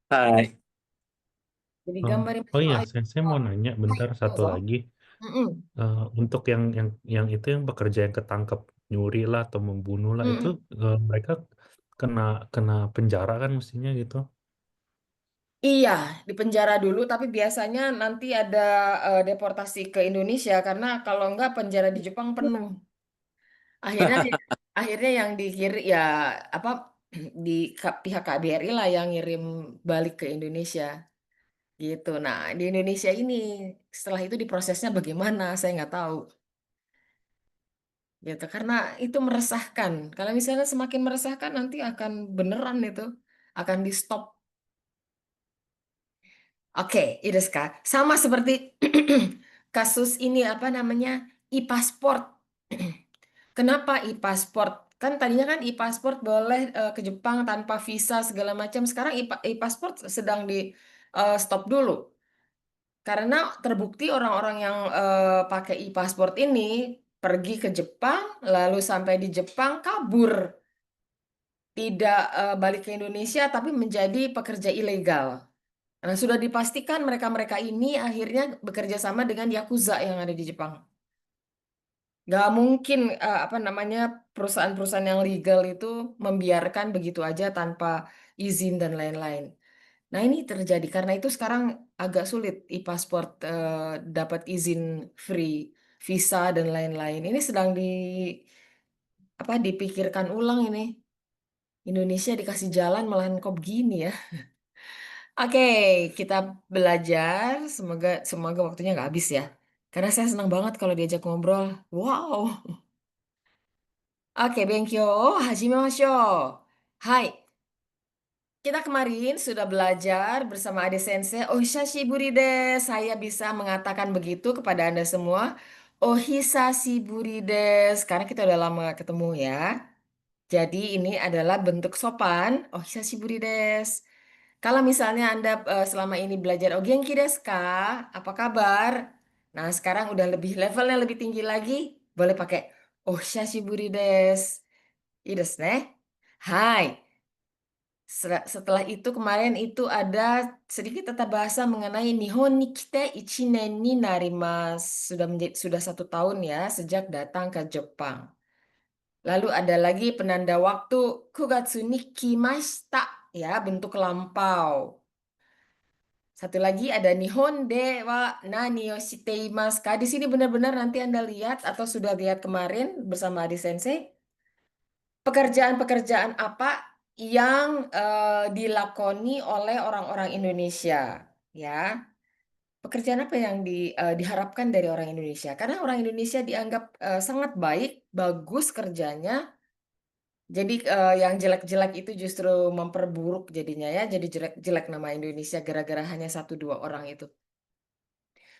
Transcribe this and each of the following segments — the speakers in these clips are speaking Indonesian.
Hai. Jadi Oh, gambar yang oh masuk iya, aja. saya mau nanya Hai, bentar satu dozo. lagi. Mm-mm. Untuk yang itu yang pekerja yang ketangkep nyuri lah atau membunuh lah itu Mm-mm. mereka kena kena penjara kan mestinya gitu. Iya, di penjara dulu, tapi biasanya nanti ada deportasi ke Indonesia karena kalau enggak penjara di Jepang penuh. Akhirnya akhirnya yang dikirim ya apa di pihak KBRI lah yang ngirim balik ke Indonesia gitu. Nah, di Indonesia ini setelah itu diprosesnya bagaimana? Saya nggak tahu gitu karena itu meresahkan. Kalau misalnya semakin meresahkan nanti akan beneran itu akan di stop. Oke, Ideska. Sama seperti kasus ini apa namanya e-pasport. Kenapa e-pasport? Kan tadinya kan e-pasport boleh ke Jepang tanpa visa segala macam. Sekarang e-pasport sedang di stop dulu. Karena terbukti orang-orang yang pakai e-pasport ini pergi ke Jepang, lalu sampai di Jepang kabur. Tidak balik ke Indonesia, tapi menjadi pekerja ilegal. Nah, sudah dipastikan mereka-mereka ini akhirnya bekerja sama dengan Yakuza yang ada di Jepang. Nggak mungkin apa namanya perusahaan-perusahaan yang legal itu membiarkan begitu aja tanpa izin dan lain-lain. Nah, ini terjadi karena itu sekarang agak sulit e-pasport dapat izin free, visa dan lain-lain. Ini sedang apa dipikirkan ulang ini. Indonesia dikasih jalan malahan kok begini ya. Oke, kita belajar. Semoga semoga waktunya nggak habis ya. Karena saya senang banget kalau diajak ngobrol. Wow. Oke, Benkyo, hajimemashou. Hai, kita kemarin sudah belajar bersama Ade Sensei. Ohisashiburi desu. Saya bisa mengatakan begitu kepada Anda semua. Ohisashiburi desu. Karena kita udah lama nggak ketemu ya. Jadi ini adalah bentuk sopan. Ohisashiburi desu. Kalau misalnya Anda selama ini belajar "O genki desu ka?" Apa kabar? Nah, sekarang udah lebih levelnya lebih tinggi lagi, boleh pakai "Oh, shashiburi desu." Iya desu ne. Hai. Setelah itu kemarin itu ada sedikit tata bahasa mengenai Nihon ni kite ichinen ni narimasu. Sudah 1 tahun ya sejak datang ke Jepang. Lalu ada lagi penanda waktu Kugatsu ni kimashita ya bentuk lampau. Satu lagi ada Nihon de wa nani o shite imasu ka. Di sini benar-benar nanti Anda lihat atau sudah lihat kemarin bersama Adi Sensei, pekerjaan-pekerjaan apa yang dilakoni oleh orang-orang Indonesia, ya. Pekerjaan apa yang diharapkan dari orang Indonesia? Karena orang Indonesia dianggap sangat baik, bagus kerjanya. Jadi yang jelek-jelek itu justru memperburuk jadinya ya. Jadi jelek-jelek nama Indonesia gara-gara hanya 1 2 orang itu.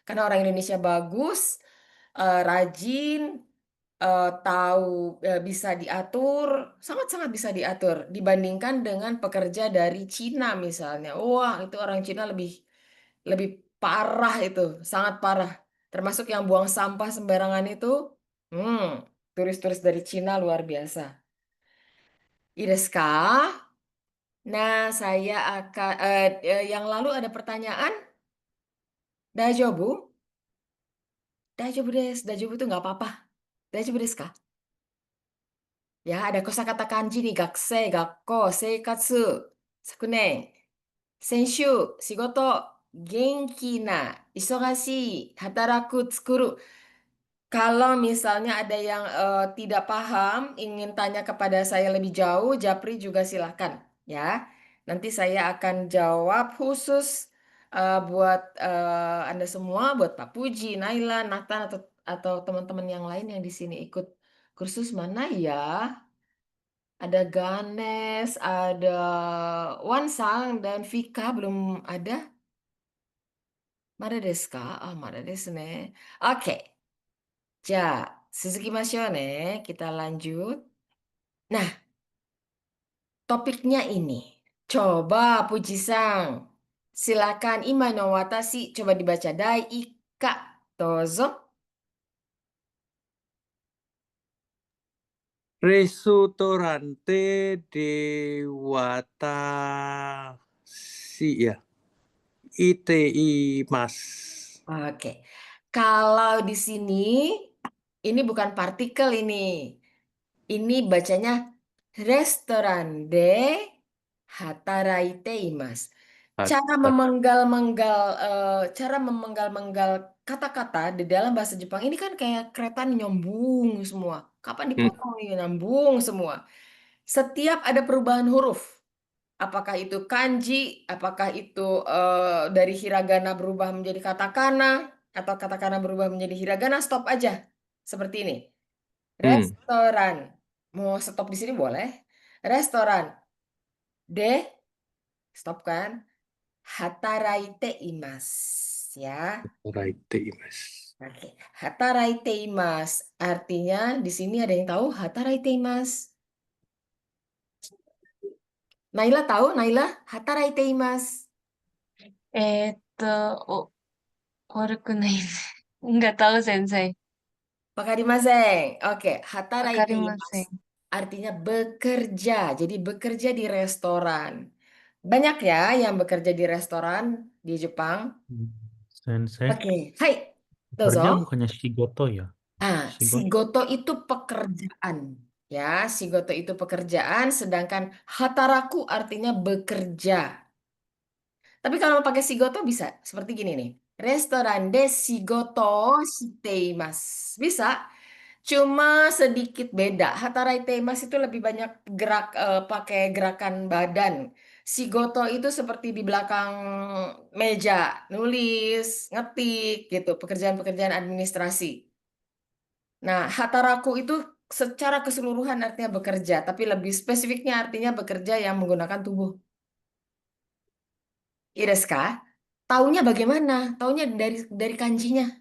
Karena orang Indonesia bagus, rajin, tahu bisa diatur, sangat-sangat bisa diatur dibandingkan dengan pekerja dari Cina misalnya. Wah, itu orang Cina lebih lebih parah itu, sangat parah. Termasuk yang buang sampah sembarangan itu, hmm, turis-turis dari Cina luar biasa. Ideska? Nah, saya akan yang lalu ada pertanyaan. Dajobu? Dajobu desu. Dajobu itu nggak apa-apa. Dajobu desu ka? Ya, ada kosakata kanji nih. Gakusei, gakko, seikatsu, sakunen, senshu, shigoto, genki na, isogashii, hataraku, tsukuru. Kalau misalnya ada yang tidak paham, ingin tanya kepada saya lebih jauh, Japri juga silahkan. Ya, nanti saya akan jawab khusus buat Anda semua, buat Pak Puji, Naila, Nathan, atau teman-teman yang lain yang di sini ikut kursus mana ya? Ada Ganes, ada Wansang, dan Vika belum ada. Mada desu ka? Ah, mada desu ne. Oke, ja, Suzuki ne. Kita lanjut. Nah, topiknya ini. Coba Puji-san. Silakan Ima no watashi. Coba dibaca dai ika. Dozo. Ristorante de Watashi. ya. ITI Mas. Oke. Kalau di sini, ini bukan partikel ini. Ini bacanya restoran de hataraite imasu. Cara Hatta. memenggal-menggal cara memenggal-menggal kata-kata di dalam bahasa Jepang ini kan kayak kereta nih, nyambung semua. Kapan Hmm. dipotong nih, nyambung semua. Setiap ada perubahan huruf, apakah itu kanji, apakah itu dari hiragana berubah menjadi katakana, atau katakana berubah menjadi hiragana, stop aja. Seperti ini. Hmm. Restoran. Mau stop di sini boleh. Restoran. De, stop kan? Hataraite imasu. Ya. Hataraite Mas. Oke. Hataraite imasu. Artinya di sini ada yang tahu hataraite imasu? Naila tahu? Naila? Hataraite imasu. お、悪くないね。Nggak tahu, Sensei. Wakarimasen. Oke, hataraite imasu. わかりません。Artinya bekerja. Jadi bekerja di restoran. Banyak ya yang bekerja di restoran di Jepang. Sensei, Oke, hai. Dozo. kerja bukannya shigoto ya? Shigoto. Sigoto itu pekerjaan. Ya, sigoto itu pekerjaan, sedangkan hataraku artinya bekerja. Tapi kalau pakai sigoto bisa seperti gini nih. Restoran de shigoto shiteimasu. Bisa, cuma sedikit beda. Hataraiteimasu itu lebih banyak gerak pakai gerakan badan. Shigoto itu seperti di belakang meja, nulis, ngetik gitu, pekerjaan-pekerjaan administrasi. Nah, hataraku itu secara keseluruhan artinya bekerja, tapi lebih spesifiknya artinya bekerja yang menggunakan tubuh. Iya, desu ka? Taunya bagaimana? Taunya dari kanjinya.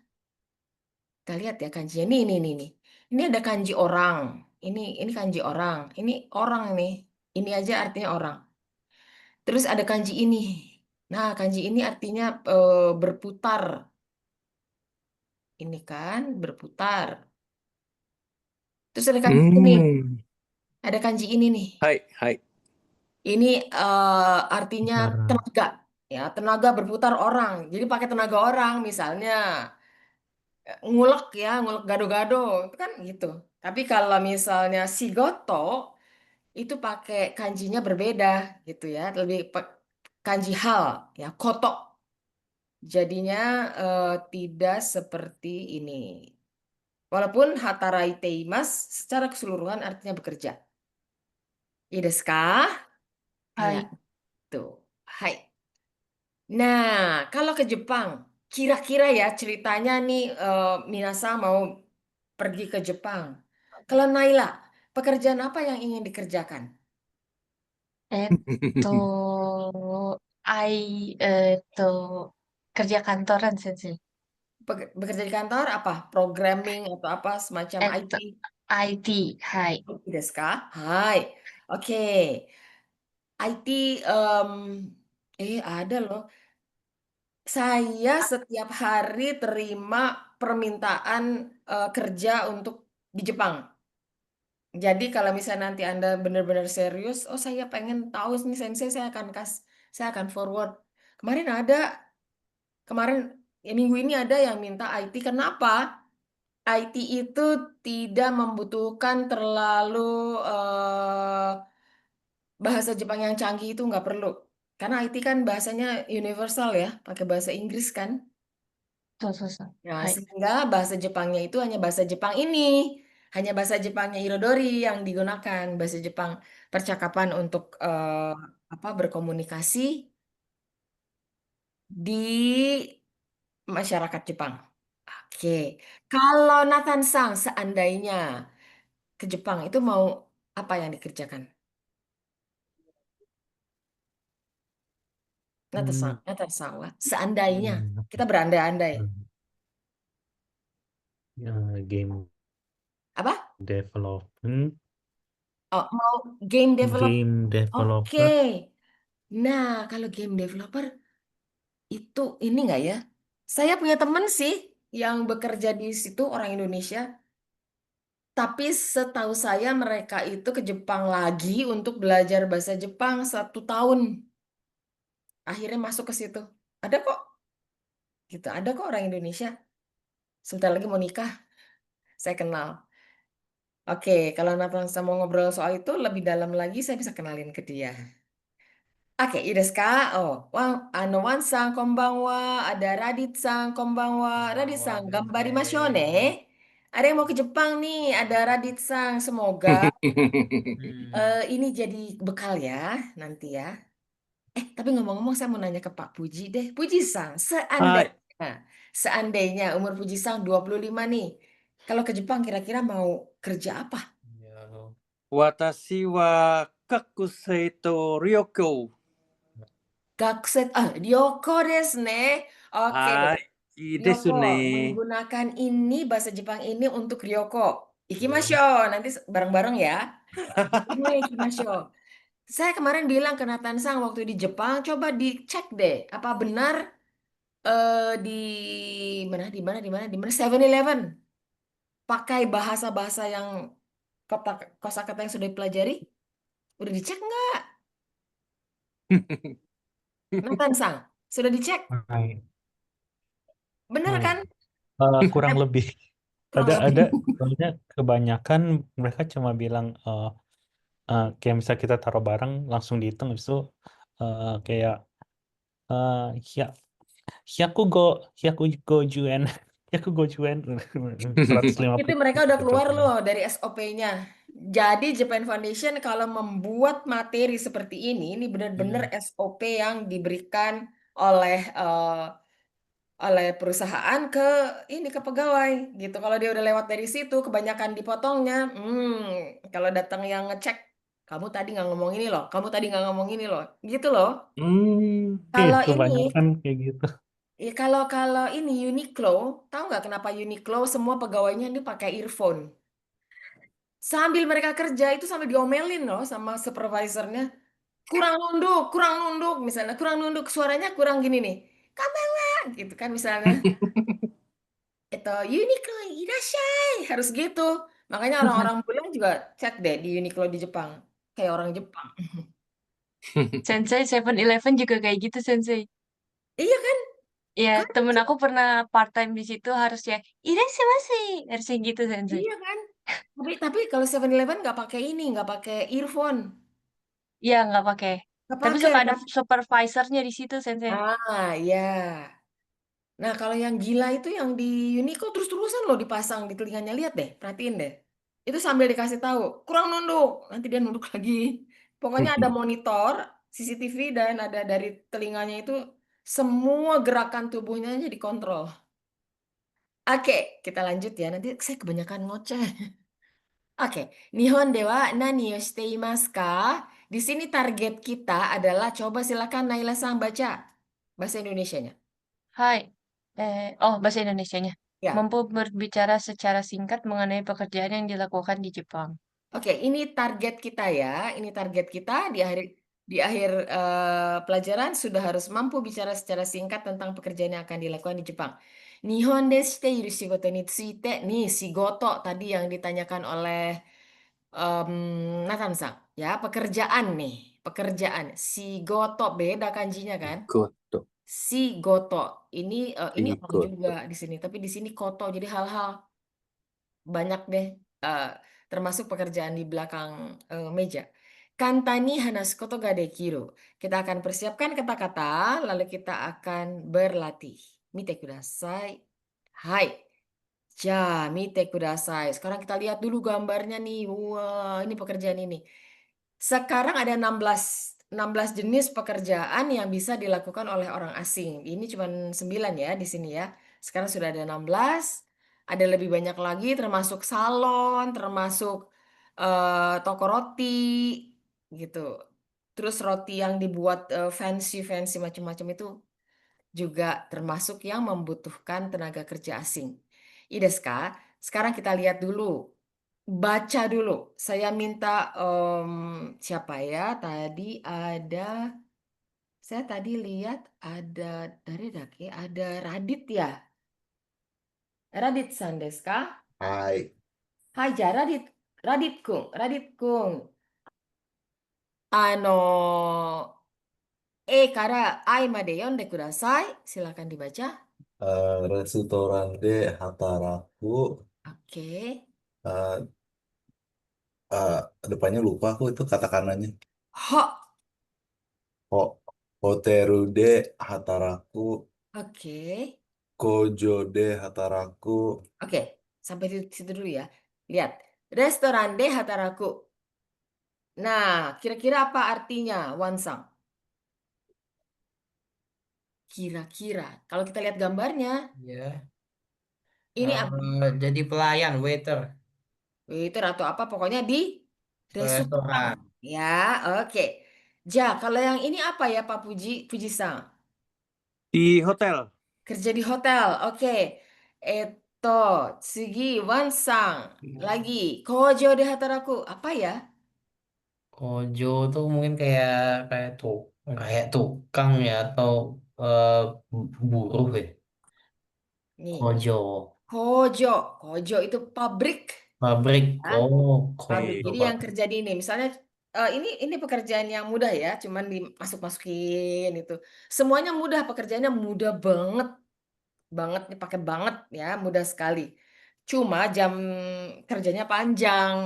Kita lihat ya kanjinya. Nih. Ini ada kanji orang. Ini kanji orang. Ini orang nih. Ini aja artinya orang. Terus ada kanji ini. Nah, kanji ini artinya berputar. Ini kan berputar. Terus ada kanji ini. Hmm. Ada kanji ini nih. Hai. Ini artinya Cara. tenaga, ya tenaga berputar orang. Jadi pakai tenaga orang, misalnya ngulek gado-gado, itu kan gitu. Tapi kalau misalnya sigoto itu pakai kanjinya berbeda gitu ya, lebih kanji hal ya koto. Jadinya tidak seperti ini. Walaupun hataraiteimas secara keseluruhan artinya bekerja. Iya desu ka? Ya, はい。tuh. Hai. Nah, kalau ke Jepang, kira-kira ya ceritanya nih Minasa mau pergi ke Jepang. Kalau Naila, pekerjaan apa yang ingin dikerjakan? kerja kantoran, Sensei. Bekerja di kantor apa? Programming atau apa semacam IT? IT, はい。IT desu ka? Hai. Oke. IT ada loh. Saya setiap hari terima permintaan kerja untuk di Jepang. Jadi kalau misalnya nanti Anda benar-benar serius, oh saya pengen tahu nih Sensei, saya akan forward. Kemarin ya minggu ini ada yang minta IT. Kenapa? IT itu tidak membutuhkan terlalu bahasa Jepang yang canggih, itu nggak perlu. Karena IT kan bahasanya universal ya, pakai bahasa Inggris kan. そうそうそう。Nah, はい。sehingga bahasa Jepangnya itu hanya bahasa Jepang ini. Hanya bahasa Jepangnya Irodori yang digunakan. Bahasa Jepang percakapan untuk berkomunikasi di masyarakat Jepang. Oke. Kalau Nathan Sang seandainya ke Jepang itu mau apa yang dikerjakan? Hmm, Nathan Sang, wah. Seandainya. apa? Kita berandai-andai. Ya, game Apa? development, Oh, mau game develop. game Oke. developer. Nah, kalau game developer itu ini nggak ya? Saya punya temen sih yang bekerja di situ orang Indonesia, tapi setahu saya mereka itu ke Jepang lagi untuk belajar bahasa Jepang 1 tahun. akhirnya masuk ke situ. Ada kok, gitu. Ada kok orang Indonesia. Sebentar lagi mau nikah, saya kenal. Oke, kalau Nathan mau ngobrol soal itu lebih dalam lagi, saya bisa kenalin ke dia. Oke,いいですか? Oh, Wan-san, konbanwa. Ada Radit-san, konbanwa. Radit-san, gambarimashou ne. Ada yang mau ke Jepang nih, ada Radit-san. Semoga ini jadi bekal ya, nanti ya. Tapi ngomong-ngomong saya mau nanya ke Pak Puji deh. Puji-san, Hai. seandainya umur Puji-san 25 nih. Kalau ke Jepang kira-kira mau kerja apa? Watashi wa kakusei to ryoko. Ryoko desu ne. Oke. Hai. Ii desu Ryoko, ne. menggunakan ini bahasa Jepang ini untuk Ryoko. Ikimashou, nanti bareng-bareng ya. Ikimashou. Saya kemarin bilang ke Nathan Sang waktu di Jepang, coba dicek deh, apa benar di mana 7-Eleven pakai bahasa-bahasa yang kosakata yang sudah dipelajari, udah dicek nggak? Nathan Sang, sudah dicek? Hai. Benar Hai. kan? Kurang lebih. Kurang Ada lebih. soalnya kebanyakan mereka cuma bilang kayak misalnya kita taruh barang langsung dihitung habis itu kayak ya Hyakugo Juen Hyakugo Juen 150 Itu mereka udah gitu. keluar loh dari SOP-nya. Jadi Japan Foundation kalau membuat materi seperti ini benar-benar SOP yang diberikan oleh perusahaan ke ke pegawai gitu. Kalau dia udah lewat dari situ, kebanyakan dipotongnya. Kalau datang yang ngecek, kamu tadi nggak ngomong ini loh, kamu tadi nggak ngomong ini loh, gitu loh. Kalau ini Kebanyakan kayak gitu. Ya kalau ini Uniqlo, tahu nggak kenapa Uniqlo semua pegawainya ini pakai earphone? Sambil mereka kerja itu sambil diomelin loh sama supervisornya. Kurang nunduk misalnya, kurang nunduk suaranya kurang gini nih. Kamera gitu kan misalnya. Itu Uniqlo irashai harus gitu. Makanya orang-orang pulang juga cek deh di Uniqlo di Jepang. Kayak orang Jepang. Sensei 7-Eleven juga kayak gitu, Sensei. Iya kan? Ya, Kan? temen aku pernah part time di situ harus ya, irashimasu, harusnya gitu, Sensei. Iya kan? Tapi kalau 7-Eleven nggak pakai ini, nggak pakai earphone. Iya, nggak pakai. Nggak Tapi pakai suka ada kan? supervisornya di situ, Sensei. Ya. Nah, kalau yang gila itu yang di Uniqlo terus-terusan loh dipasang di telinganya. Lihat deh, perhatiin deh. Itu sambil dikasih tahu, kurang nunduk. Nanti dia nunduk lagi. Pokoknya ada monitor, CCTV, dan ada dari telinganya itu semua gerakan tubuhnya aja dikontrol. Oke, kita lanjut ya. Nanti saya kebanyakan ngoceh. Oke, Nihon dewa nani o shite imasu ka? Di sini target kita adalah, coba silakan Naila-san baca bahasa Indonesianya. Hai. Bahasa Indonesianya. Ya. Mampu berbicara secara singkat mengenai pekerjaan yang dilakukan di Jepang. Oke, ini target kita ya. Ini target kita di akhir pelajaran sudah harus mampu bicara secara singkat tentang pekerjaan yang akan dilakukan di Jepang. Nihon de shiteiru shigoto ni tsuite. Nih, shigoto tadi yang ditanyakan oleh Nathan-san. Ya, pekerjaan nih. Pekerjaan. Shigoto, beda kanjinya kan? Goto. Shigoto. Ini orang juga Igoto. di sini. Tapi di sini koto. Jadi hal-hal banyak deh, eh, termasuk pekerjaan di belakang meja. Kantani hanasu koto ga dekiru. Kita akan persiapkan kata-kata, lalu kita akan berlatih. Mite kudasai. Hai. Ja, mite kudasai. Sekarang kita lihat dulu gambarnya nih. Wah, ini pekerjaan ini. Sekarang ada 16 jenis pekerjaan yang bisa dilakukan oleh orang asing. Ini cuma 9 ya di sini ya. Sekarang sudah ada 16. Ada lebih banyak lagi termasuk salon, termasuk toko roti gitu. Terus roti yang dibuat fancy-fancy macam-macam itu juga termasuk yang membutuhkan tenaga kerja asing. Ideska, sekarang kita lihat dulu. Baca dulu. Saya minta siapa ya? Saya tadi lihat ada dari Dake, ada Radit ya. Radit Sandeska. Hai. Hai ja, Radit Kung. Ano, kara ai made yonde kudasai. Silakan dibaca. Restoran de Hataraku. Oke. Eh, eh, Depannya lupa aku itu kata kanannya. Ho. Ho, Hoteru de Hataraku. Oke. Kojo de Hataraku. Oke. Sampai di situ dulu ya. Lihat. Restoran de Hataraku. Nah, kira-kira apa artinya, Wansang? Kira-kira. Kalau kita lihat gambarnya, Ya. ini apa? Jadi pelayan, waiter, Waiter atau apa, pokoknya di restoran. restoran. Ya, oke. Ja, kalau yang ini apa ya, Pak Puji-sang? Di hotel. Kerja di hotel. Oke. Eto, Tsugi, Wansang. Lagi. Kojo de Hataraku. Apa ya? Kojo tuh mungkin kayak kayak tukang ya atau eh, buruh ya. Nih. Kojo, Kojo. Kojo itu pabrik. pabrik. Ya. Oh, Pabrik. kojo Jadi yang pabrik. kerja di ini, misalnya ini pekerjaan yang mudah ya, cuman dimasuk-masukin itu. Semuanya mudah, pekerjaannya mudah banget, banget nih pakai banget ya, mudah sekali. Cuma jam kerjanya panjang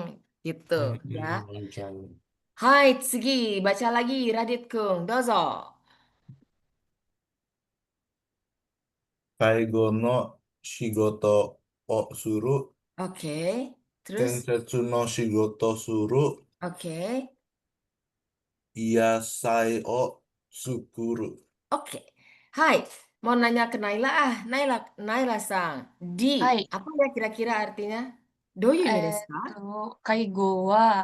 gitu ya. Jam. Hai, Tsugi, baca lagi Radit Kung, dozo. Kaigo no shigoto o suru. Oke, terus Kensetsu no shigoto suru. oke. Iyasai o sukuru. Oke. Hai, mau nanya ke Naila Naila Naila Sang. Di Hai, apa ya kira-kira artinya? Doyu ni desu ka? itu Kaigo wa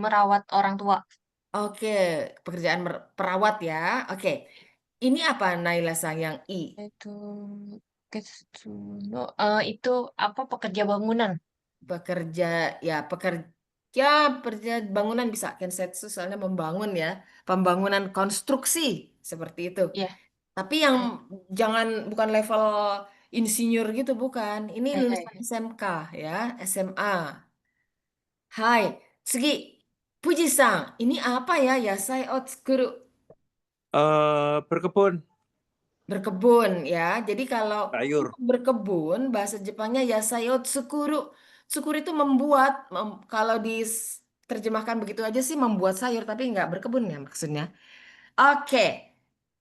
merawat orang tua. Oke, pekerjaan perawat ya. Oke. Ini apa Naila Sang yang I? Itu Ketsuno, itu apa pekerja bangunan. Pekerja ya pekerja pekerja bangunan bisa kensetsu soalnya membangun ya. Pembangunan konstruksi seperti itu. Ya. Tapi yang jangan bukan level insinyur gitu bukan. Ini lulusan Eh, SMK ya, SMA. Hai, Sugi, Puji-san, ini apa ya? Yasai o tsukuru, Berkebun. berkebun ya. Jadi kalau Sayur. berkebun, bahasa Jepangnya yasai o tsukuru. Tsukuru itu membuat, kalau terjemahkan begitu aja sih membuat sayur, tapi nggak berkebun ya maksudnya. Oke,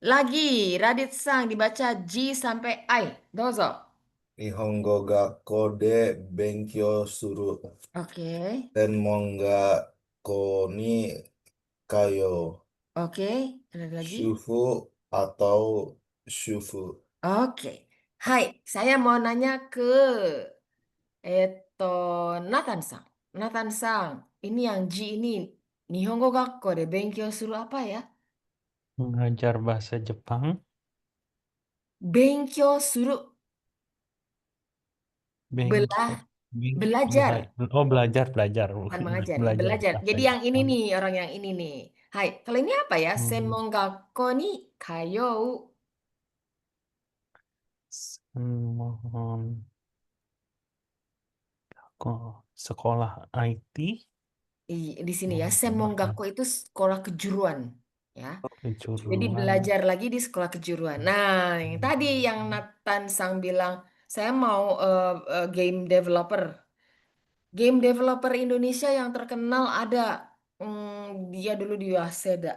lagi Radit-san dibaca J sampai I. Dozo. Nihongo gakko de benkyou suru. Oke, Tenmon ga ko ni kayo. oke, ada lagi. Shufu atau shufu. Oke, hai, saya mau nanya ke Eto, Nathan-san. Nathan-san, ini yang J ini, Nihongo Gakko de Benkyou suru apa ya? Mengajar bahasa Jepang. Benkyou suru, Bengkyo. belajar, Belajar, belajar. bukan mengajar ya, Belajar belajar. bahasa Jadi yang ini Jepang. nih, orang yang ini nih. Hai, kalau ini apa ya? Hmm. Senmon Gakko ni kayou. Mohon sekolah IT. Di sini ya, Senmon Gakko itu sekolah kejuruan. Ya. Jadi Kejuruan. belajar lagi di sekolah kejuruan. Nah, yang tadi yang Nathan Sang bilang, saya mau game developer. Game developer Indonesia yang terkenal ada, dia dulu di Waseda.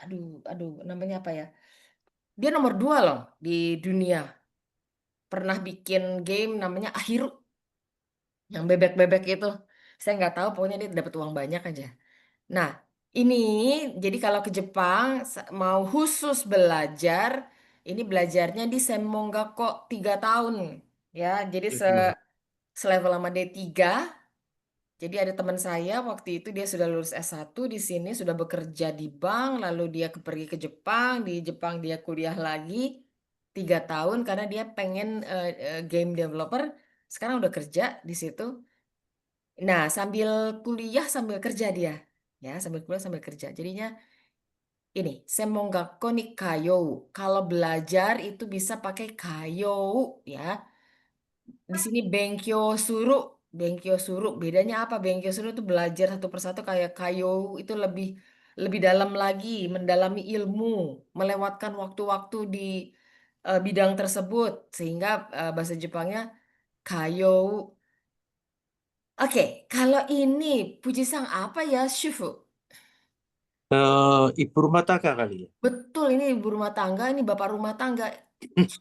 Aduh, aduh, namanya apa ya? Dia nomor 2 loh di dunia. Pernah bikin game namanya Ahiru, yang bebek-bebek itu. Saya nggak tahu, pokoknya dia dapat uang banyak aja. Nah, ini jadi kalau ke Jepang mau khusus belajar, ini belajarnya di Senmonggakko 3 tahun. Ya, jadi selevel sama D3. Jadi ada teman saya waktu itu dia sudah lulus S1 di sini, sudah bekerja di bank, lalu dia pergi ke Jepang, di Jepang dia kuliah lagi 3 tahun karena dia pengen game developer, sekarang udah kerja di situ. Nah, sambil kuliah sambil kerja dia. Ya, sambil kuliah sambil kerja. Jadinya ini, semonggakko ni kayo. Kalau belajar itu bisa pakai kayo ya. Di sini bengkyo suru. Bengkyo suru. Bedanya apa? Bengkyo suru itu belajar satu persatu, kayak kayo itu lebih lebih dalam lagi, mendalami ilmu, melewatkan waktu-waktu di bidang tersebut, sehingga bahasa Jepangnya kayo. Oke, kalau ini Puji-san apa ya, Shufu? Ibu rumah tangga kali ya. Betul, ini ibu rumah tangga, ini bapak rumah tangga.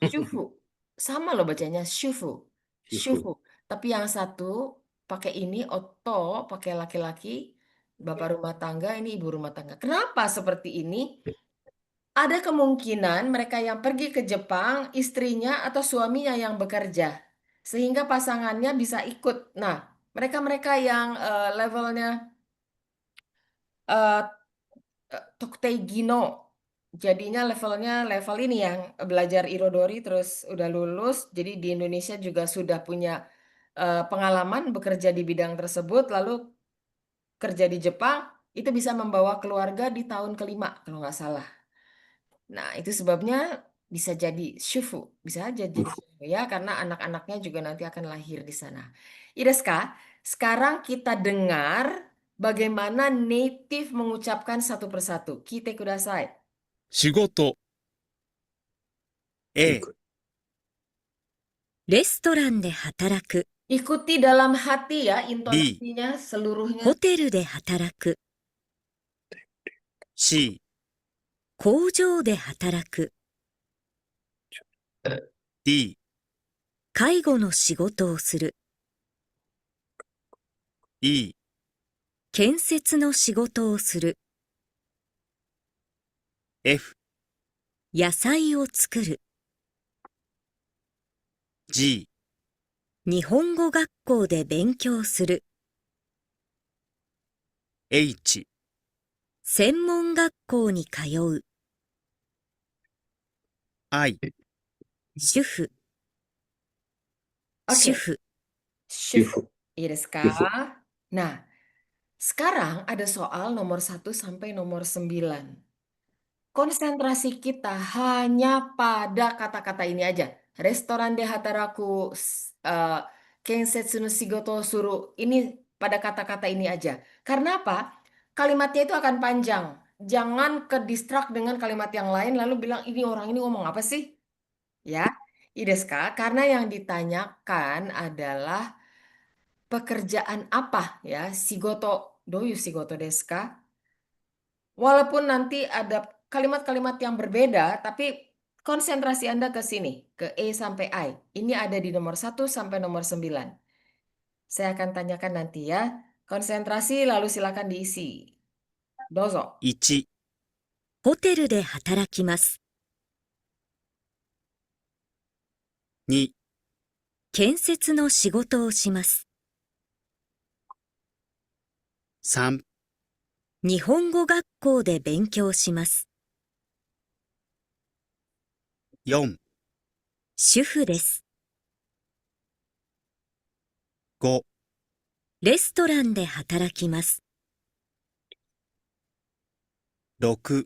Shufu. Sama loh bacanya, Shufu. Shifu. Shufu. Tapi yang satu pakai ini, Oto, pakai laki-laki. Bapak rumah tangga, ini ibu rumah tangga. Kenapa seperti ini? Ada kemungkinan mereka yang pergi ke Jepang, istrinya atau suaminya yang bekerja. Sehingga pasangannya bisa ikut. Nah, mereka-mereka yang levelnya eh, Tokutei Gino. Jadinya levelnya level ini yang belajar Irodori terus udah lulus. Jadi di Indonesia juga sudah punya pengalaman bekerja di bidang tersebut. Lalu kerja di Jepang itu bisa membawa keluarga di tahun kelima kalau nggak salah. Nah itu sebabnya bisa jadi shufu. Bisa aja jadi shufu ya karena anak-anaknya juga nanti akan lahir di sana. Ideska, sekarang kita dengar bagaimana native mengucapkan satu persatu. Kite kudasai. 仕事 A レストランで働く、 Ikuti dalam hati ya intonasinya ホ seluruhnya. テルで働く、 C 工場で働く、 D 介護の仕事をする、 E 建設の仕事をする、 F 野菜を作る、 G 日本語学校で勉強する、 H 専門学校に通う、 I 主婦、 Oke, 主婦、 Shufu. Ideska. Shufu. Nah, sekarang ada soal nomor 1 sampai nomor 9. Konsentrasi kita hanya pada kata-kata ini aja. Restoran de hataraku, kensetsu no shigoto suru. Ini pada kata-kata ini aja. Karena apa? Kalimatnya itu akan panjang. Jangan ke distract dengan kalimat yang lain lalu bilang ini orang ini ngomong apa sih? Ya, Ideska, karena yang ditanyakan adalah pekerjaan apa ya? Shigoto, doyu shigoto desu ka? Walaupun nanti ada kalimat-kalimat yang berbeda, tapi konsentrasi Anda ke sini, ke E sampai I. Ini ada di nomor 1 sampai nomor 9. Saya akan tanyakan nanti ya. Konsentrasi lalu silakan diisi. Dozo. 1ホテルで働きます、 2建設の仕事をします、 3日本語学校で勉強します、 4主婦です、 5レストランで働きます、 6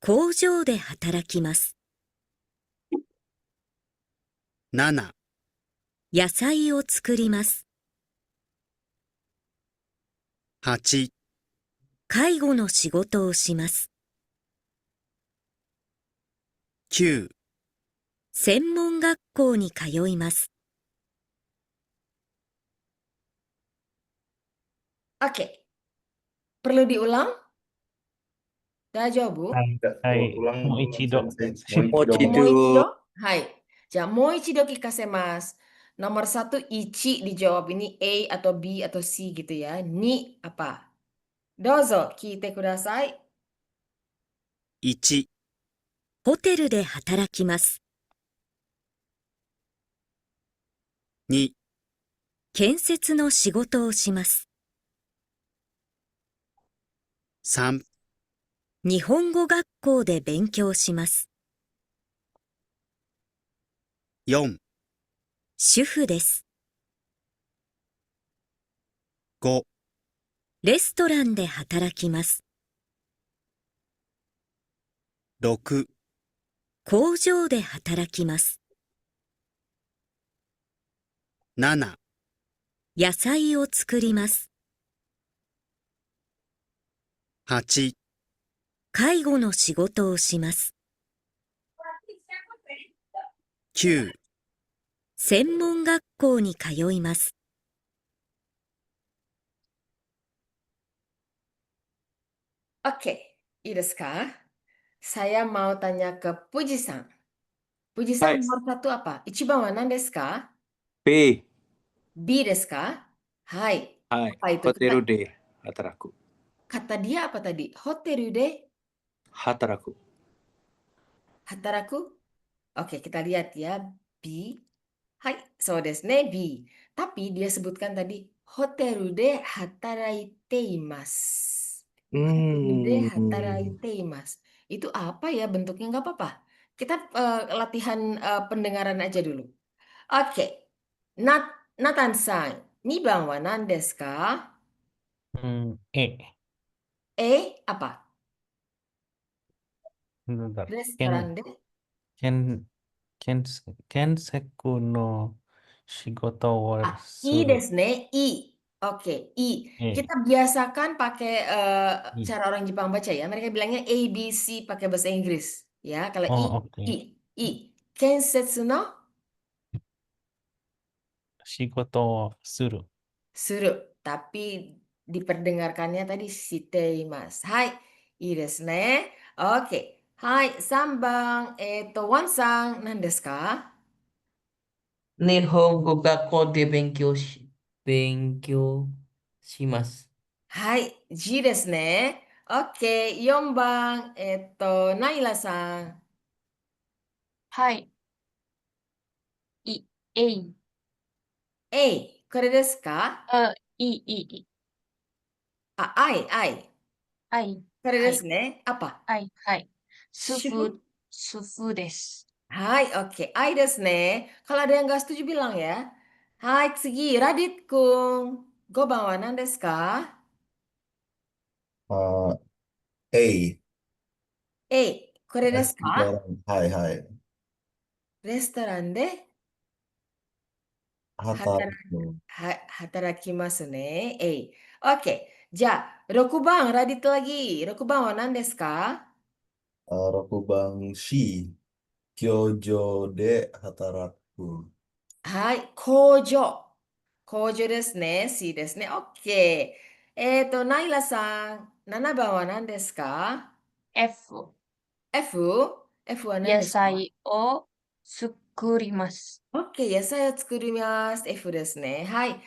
工場で働きます、 7野菜を作ります、 8介護の仕事をします、 9専門学校に通います、 Oke. Perlu diulang? Dajobu? Hai, hai, Ulang Moichido. sensei. Moichido. Moichido. Moichido? Hai. Ja, moichido kikasemasu. Nomor 1 ichi dijawab ini A atau B atau C gitu ya. Ni apa? Dozo, kiite kudasai. 1ホテルで働きます、 2建設の仕事をします、 3日本語学校で勉強します、 4主婦です、 5レストランで働きます、 6工場で働きます、 7野菜を作ります、 8介護の仕事をします。9、専門学校に通います。Oke,いいですか? Saya mau tanya ke Puji-san. Puji-san はい。 nomor 1 apa? Ichiban wa nan desu ka? B。B desu ka? Hai. はい。 Apa itu? ホテルで働く。 Kata dia apa tadi? Hoteru de 働く。 hataraku? Oke, kita lihat ya. B. Hai, so desu ne, B. Tapi dia sebutkan tadi hoteru de hataraite imasu. Hoteru de hataraite imasu. Itu apa ya bentuknya? Nggak apa-apa. Kita latihan pendengaran aja dulu. Oke. Nathan-san, 2番は何ですか? E. Apa? Bentar. Restoran de? Ken, Kenseku no shigoto wo I suru. desu ne, I. Oke, I. E. Kita biasakan pakai I. cara orang Jepang baca ya. Mereka bilangnya A, B, C pakai bahasa Inggris. Ya, kalau I, Oh, oke. I. Kensetsu no Shigoto wo suru. suru. Tapi diperdengarkannya tadi shiteimasu. Hai, I desu ne. Oke. Hai, 3番。ワンさん、何ですか? 日本語学校で勉強します。はい、G ですね。OK、4番、ナイラさん。はい。えい。A、これですか? いい。あ、I、はい。これですね。apa? はい。主婦主婦です。はい、OK、I ですね。Kalau ada yang nggak setuju bilang ya. はい、次、ラディット君。5番は何ですか? あ、A。A、これですか? はいはい。レストランで働く。働きますね。A。OK。じゃあ、6番、ラディットlagi。6番は何ですか? 6番 C。教場で働く。はい、工場。工場ですね。C ですね。OK。ナイラさん、7番は何ですか? F。F は何野ですか? 菜を作ります。 OK、野菜を作ります。F ですね。はい。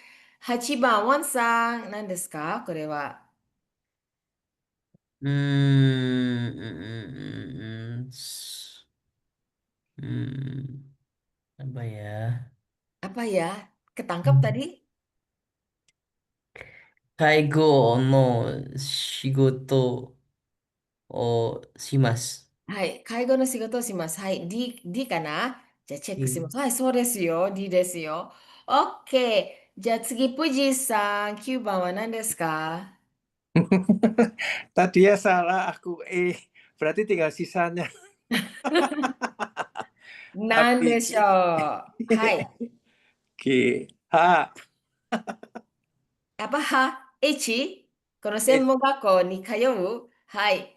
8番、ワンさん、何ですか? これは。うーん、うーん、すうーん、apa ya? Apa ya? Ketangkep tadi? 介護の仕事をします。はい。介護の仕事をします。はい。D かな? じゃあチェックします。はい、そうですよ。D ですよ。OK。じゃあ次、プジさん、9番は何ですか? Tadi ya salah aku E. Berarti tinggal sisanya. 何でしょう? はい。 G。H。 Apa ha? H? この専門学校に通う? はい。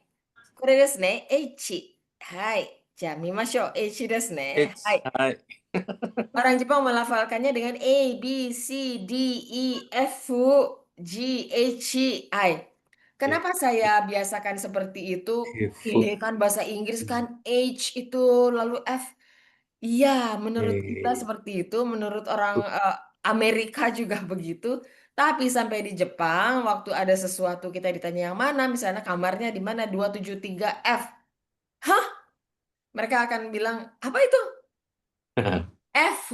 これですね。H。はい。じゃあ見ましょう。H ですね。はい。 はい。 Orang Jepang melafalkannya dengan A, B, C, D, E, F, G, H, I. Kenapa saya biasakan seperti itu? Kan bahasa Inggris kan H itu lalu F. Iya, menurut kita seperti itu, menurut orang Amerika juga begitu. Tapi sampai di Jepang, waktu ada sesuatu kita ditanya yang mana, misalnya kamarnya di mana 273F. Hah? Mereka akan bilang, apa itu? F,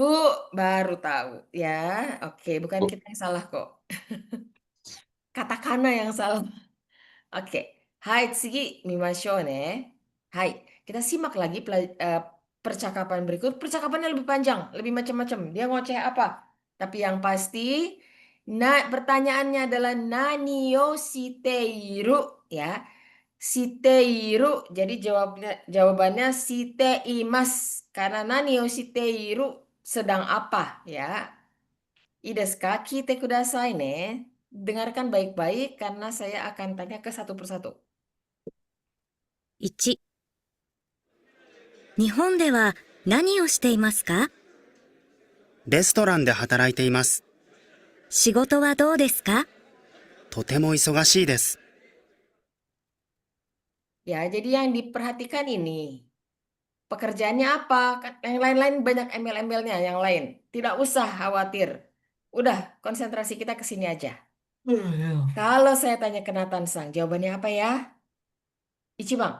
baru tahu ya. Oke, bukan kita yang salah kok. Katakana yang salah. Oke. Hai, Tsugi, mimashou ne. Hai, kita simak lagi percakapan berikut. Percakapannya lebih panjang, lebih macam-macam. Dia ngoceh apa? Tapi yang pasti, pertanyaannya adalah nani o shiteiru ya. Shiteiru. Jadi jawabannya shiteimasu. Karena nani o shiteiru sedang apa ya. Ii desu ka? Kite kudasai ne. Dengarkan baik-baik karena saya akan tanya ke satu persatu. 1、日本では何をしていますか？レストランで働いています。仕事はどうですか？とても忙しいです。Ya, jadi yang diperhatikan ini, pekerjaannya apa? Yang lain-lain banyak embel-embelnya, yang lain. Tidak usah khawatir. Udah, konsentrasi kita ke sini aja. Kalau saya tanya ke Nathan-san, jawabannya apa ya? Ichiban.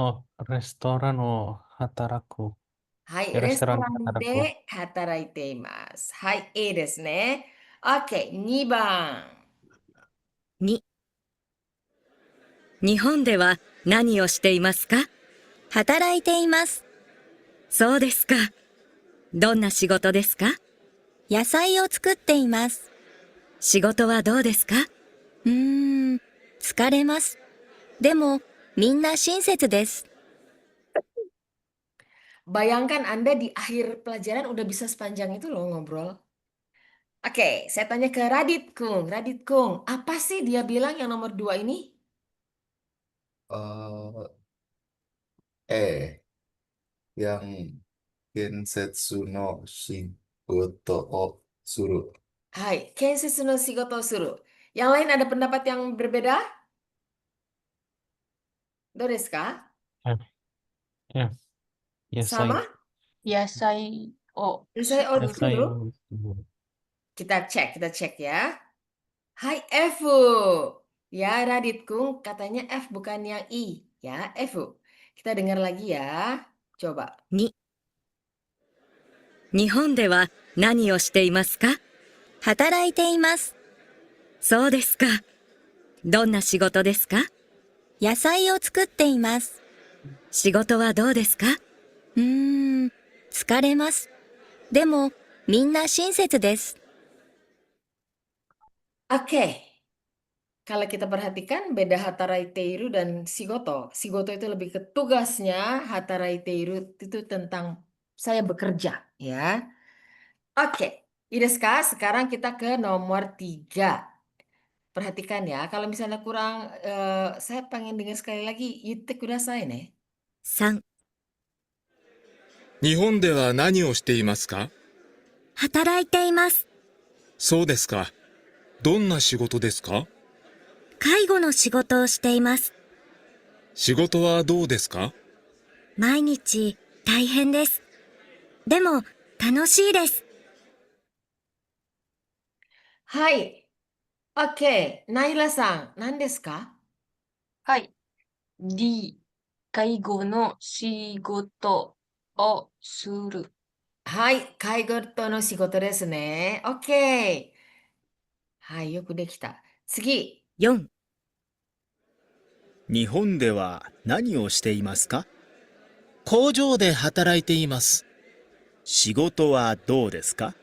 Oh, restoran oh hataraku. Hai, Ya, restoran restoran hataraku. de hataraite imasu. Hai, desu ne. Oke, 2番。2、日本では何をしていますか？働いています。そうですか。どんな仕事ですか？野菜を作っています。仕事はどうですか？疲れます。でも、みんな親切です。Bayangkan Anda di akhir pelajaran udah bisa sepanjang itu loh ngobrol. Oke, saya tanya ke Radit Kung. Radit Kung, apa sih dia bilang yang nomor 2 ini? Yang Kensetsu no Shigoto o Suru. Hai, kensetsu no shigoto suru. Yang lain ada pendapat yang berbeda? Do desu ka? F. F. Sama? Yasai o Yasai o Yasai suru? suru. Kita cek ya. Hai F. Ya, Radit Kung katanya F bukan yang I. Ya, F. Kita dengar lagi ya. Coba. 2、日本では何をしていますか？働いています。そうですか。どんな仕事ですか？野菜を作っています。仕事はどうですか？疲れます。でも、みんな親切です。Oke. Kalau kita perhatikan beda Hataraiteiru dan Shigoto. Shigoto itu lebih ke tugasnya, Hataraiteiru itu tentang saya bekerja, ya. Oke. Ideska, sekarang kita ke nomor 3. Perhatikan ya, kalau misalnya kurang, saya pengen dengar sekali lagi. Yitte kudasai ne. 3、日本では何をしていますか？働いています。そうですか。どんな仕事ですか？介護の仕事をしています。仕事はどうですか？毎日大変です。でも楽しいです。はい。Oke. Naila-san, 何ですか？はい。D、介護の仕事をする。はい。介護との仕事ですね。OK。はい。よくできた。次。4、日本では何をしていますか？工場で働いています。仕事はどうですか？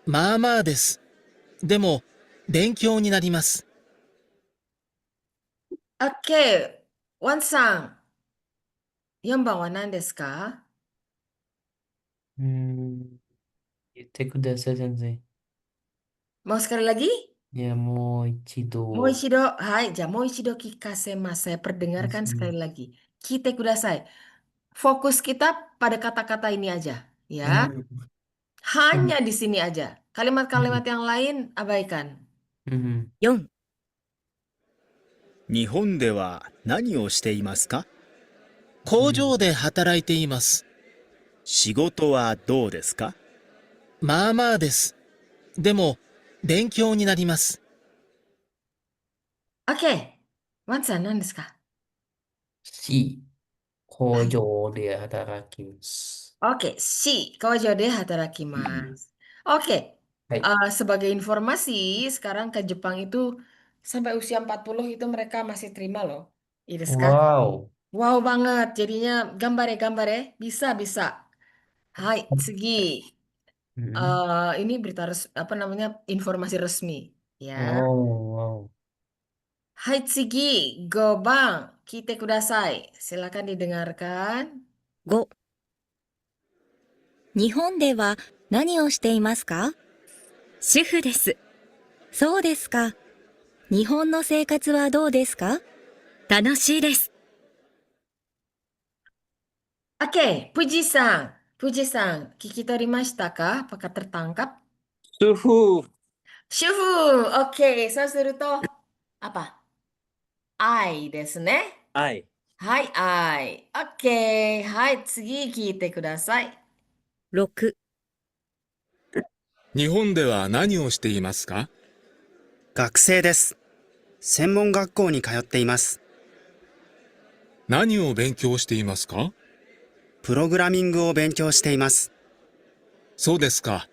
まあまあです。でも、勉強になります。OK。ワンさん。4番は何ですか？言ってください、先生。 Mau sekali lagi? Ya, mau Mau ichido. ichido. Hai. Ja, mau ichido kikasemasu. Saya perdengarkan sekali lagi. Kite kudasai. Fokus kita pada kata-kata ini aja. Ya. Hanya di sini aja. Kalimat-kalimat yang lain abaikan. 4、日本では何をしていますか？工場で働いています。仕事はどうですか？まあまあです。でも、勉強になります。OK。ワンさん何ですか？ C、工場で働きます。 Oke, si kojo de hatarakimasu. Oke, Hai. Sebagai informasi, sekarang ke Jepang itu sampai usia 40 itu mereka masih terima loh. Iriska. Wow. Wow banget, jadinya gambar ya. Bisa. Hai, tsugi. Ini berita informasi resmi. Ya. Oh, wow. Hai, tsugi. Go bang, kite kudasai. Silakan didengarkan. 5、日本では何をしていますか？主婦です。そうですか。日本の生活はどうですか？楽しいです。Oke, Puji-san. Puji-san, kikitori ka? Apakah tertangkap? Suhu. Syuhu. Oke, so suruh to apa? I ですね。はい。はい、I。オッケー。はい、次聞いてください。6、日本では何をしていますか？学生です。専門学校に通っています。何を勉強していますか？プログラミングを勉強しています。そうですか。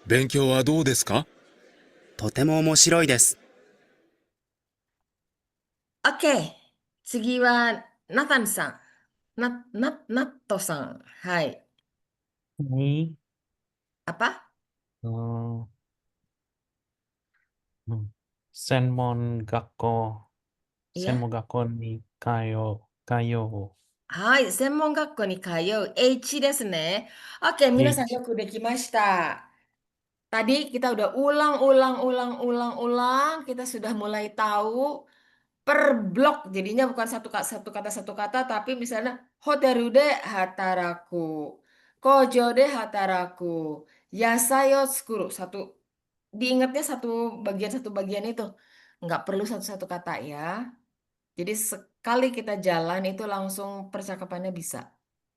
勉強はどうですか？とても面白いです。オッケー。次は、ナタンさん。ナットさん。はい。Ini Apa? eh, Senmon Gakko Iya. Senmon Gakko ni kayo. はい。専門学校に通う H ですね。オッケー。皆さん H よくできました。Tadi kita udah ulang. Kita sudah mulai tahu per blok. Jadinya bukan satu kata, tapi misalnya hoteru de hataraku. Kojo de hataraku. Yasai o tsukuru. Diingatnya satu bagian itu. Nggak perlu satu-satu kata ya. Jadi sekali kita jalan itu langsung percakapannya bisa.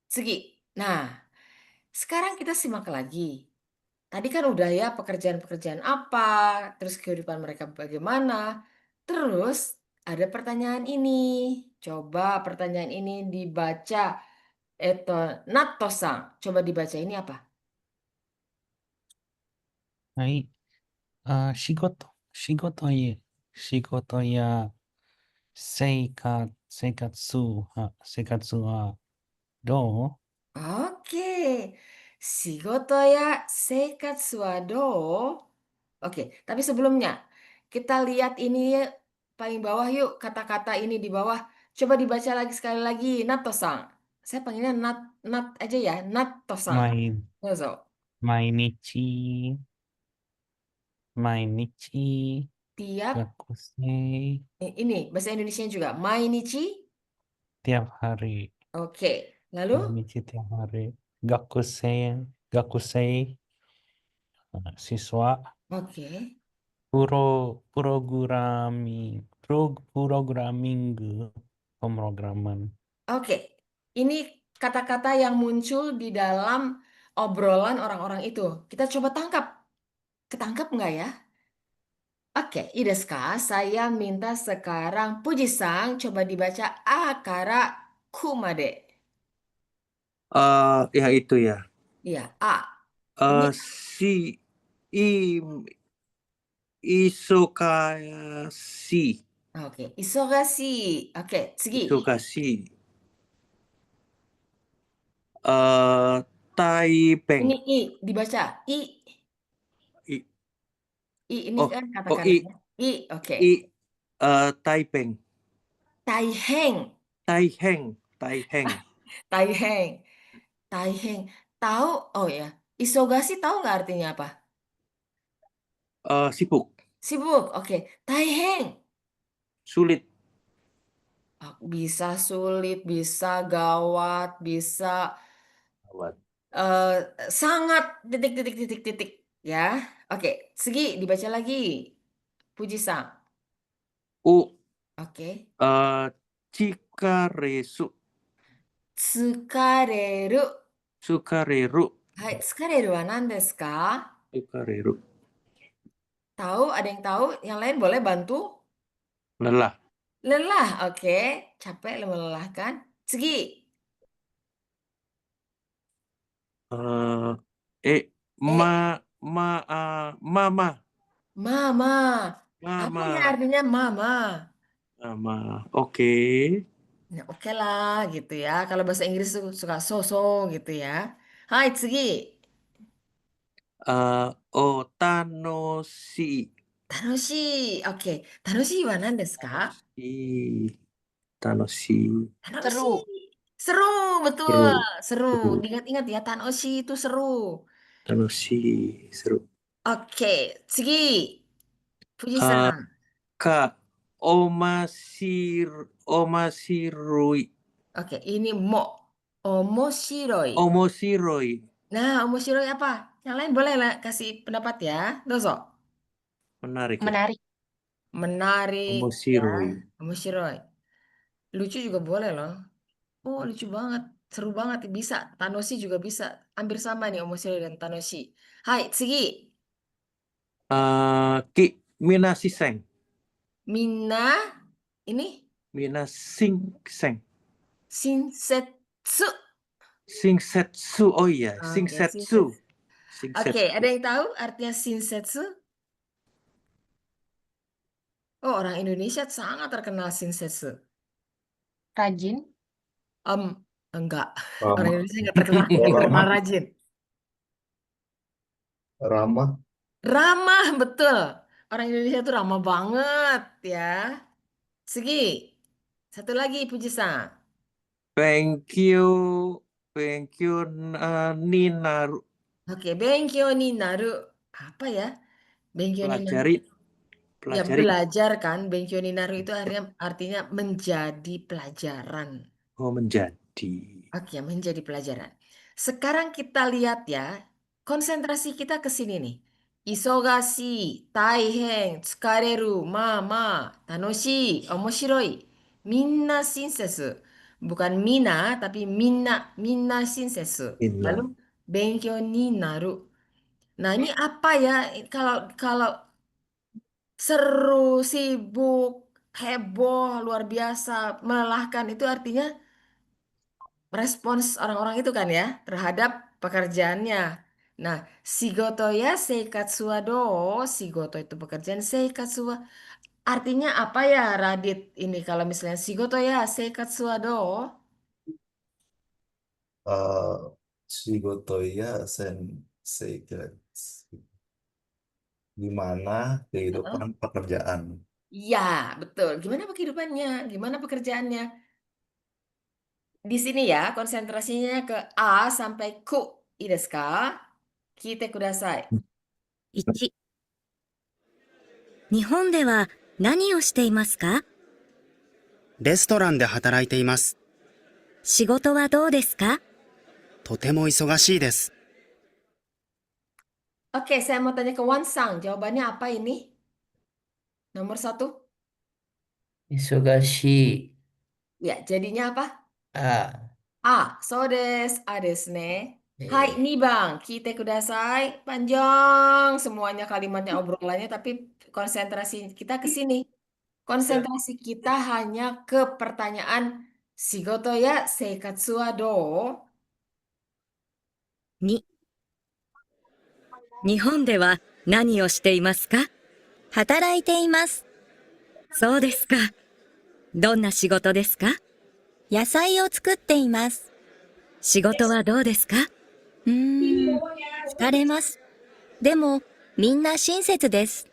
Segi. Nah, sekarang kita simak lagi. Tadi kan udah ya pekerjaan-pekerjaan apa, terus kehidupan mereka bagaimana. Terus ada pertanyaan ini. Coba pertanyaan ini dibaca. Natto-san. Coba dibaca ini apa? Hai. Shigoto ya seikatsu wa do? Oke. Shigoto ya seikatsu wa do? Oke, tapi sebelumnya kita lihat ini ya, paling bawah yuk, kata-kata ini di bawah. Coba dibaca lagi sekali lagi, Natto-san. Saya panggilnya Nat aja ya, Natto-san. Mai Dozo. mainichi Tiap gakusei ini bahasa Indonesia juga. Mainichi. tiap hari. Oke. Lalu Mainichi tiap hari. Gakusei siswa oke. programming pemrograman. Oke. Ini kata-kata yang muncul di dalam obrolan orang-orang itu. Kita coba tangkap. Ketangkap nggak ya? Oke, Ideska, saya minta sekarang Puji-san coba dibaca akara kumade. Ya itu ya. Iya, A. Ini Si isokashi. oke, isogashi. Oke, segi. Isokashi. Taipeng. Ini I dibaca. I I- ini Oh, kan I. kata-katanya. I, oke. Taipeng. Taiheng. Taiheng. Taiheng. Taiheng. Tahu? Oh ya. Isogashi tahu nggak artinya apa? Sibuk. Sibuk. Oke. Taiheng. Sulit. Bisa sulit, bisa gawat, bisa sangat titik ya. Oke, segi dibaca lagi. Puji-san. U. Oke. Chikaresu. Tsukareru. Sukareru. Hai, tsukareru wa nan desu ka? Sukareru. Tahu? Ada yang tahu? Yang lain boleh bantu? Lelah. Lelah, oke. Capek, melelahkan. Segi. Mama. Mama. Apa ya artinya mama? Mama. Oke. Ya, oke lah gitu ya. Kalau bahasa Inggris tuh suka so-so gitu ya. Hai, segi. Otanoshi. Tanoshi. Oke. Tanoshi wa nan desu ka? Tanoshi. Tanoshi. Seru. Seru, betul. Seru. Seru. Diingat-ingat ya, Tanoshi itu seru. Tanoshi. Seru. Oke, segi. Fuji-san. Ka. Omasirui. Oke, ini mo. omoshiroi. Omoshiroi. Nah, omoshiroi apa? Yang lain boleh lah kasih pendapat ya. Dozo. Menarik ya. Menarik. Menarik ya. Omoshiroi. Omoshiroi. Lucu juga boleh loh. Oh, lucu banget. Seru banget. Bisa. Tanoshi juga bisa. Hampir sama nih omoshiroi dan tanoshi. Hai, tsugi. Ki Minasiseng. Minna ini Minasing-seng. shinsetsu. Singsetsu. Oh iya, Oke, Singsetsu. shinsetsu. Oke, ada yang tahu artinya shinsetsu? Oh, orang Indonesia sangat terkenal shinsetsu. Rajin. Enggak. Orang Ramah. Indonesia nggak terkenal, Oh, nggak terkenal ramah. rajin. Ramah. Ramah, betul. Orang Indonesia tuh ramah banget ya. Segi, satu lagi Puji-san. Thank you. Thank you, Ninaru. Oke, benkyo ni naru. Apa ya? Benkyo ni naru. Pelajari. Ya, Pelajari. belajar kan. Benkyo ni naru itu artinya menjadi pelajaran. Oh, menjadi. Oke, menjadi pelajaran. Sekarang kita lihat ya, konsentrasi kita ke sini nih. Isogashi, taihen, tsukareru, ma, tanoshii, omoshiroi. Minna shinsetsu. Bukan mina, tapi minna shinsetsu. Minna. Lalu, benkyo ni naru. Nah, ini apa ya? Kalau seru, sibuk, heboh, luar biasa, melelahkan, itu artinya respons orang-orang itu kan ya terhadap pekerjaannya. Nah, shigoto ya seikatsu wa do, shigoto itu pekerjaan, seikatsu wa artinya apa ya Radit ini kalau misalnya shigoto ya seikatsu wa do? Eh, Shigoto ya sensei. Gimana kehidupan pekerjaan? Iya, betul. Gimana kehidupannya? Gimana pekerjaannya? Di sini ya konsentrasinya ke A sampai ku. I desu ka? Kite kudasai. 1、日本では何をしていますか？レストランで働いています。仕事はどうですか？とても忙しいです。 Oke, saya mau tanya ke Wansang. Jawabannya apa ini? Nomor 1. Isogashi. Ya, jadinya apa? Ah.そうです。ですね。Hai, Eh. nih Bang, kite kudasai. Panjang semuanya kalimatnya obrolannya, tapi konsentrasi kita ke sini. Konsentrasi kita hanya ke pertanyaan Shigoto ya seikatsu wa do? 2、日本では何をしていますか？働いています。そうですか。どんな仕事ですか？野菜を作っています。仕事はどうですか？疲れます。でも、みんな親切です。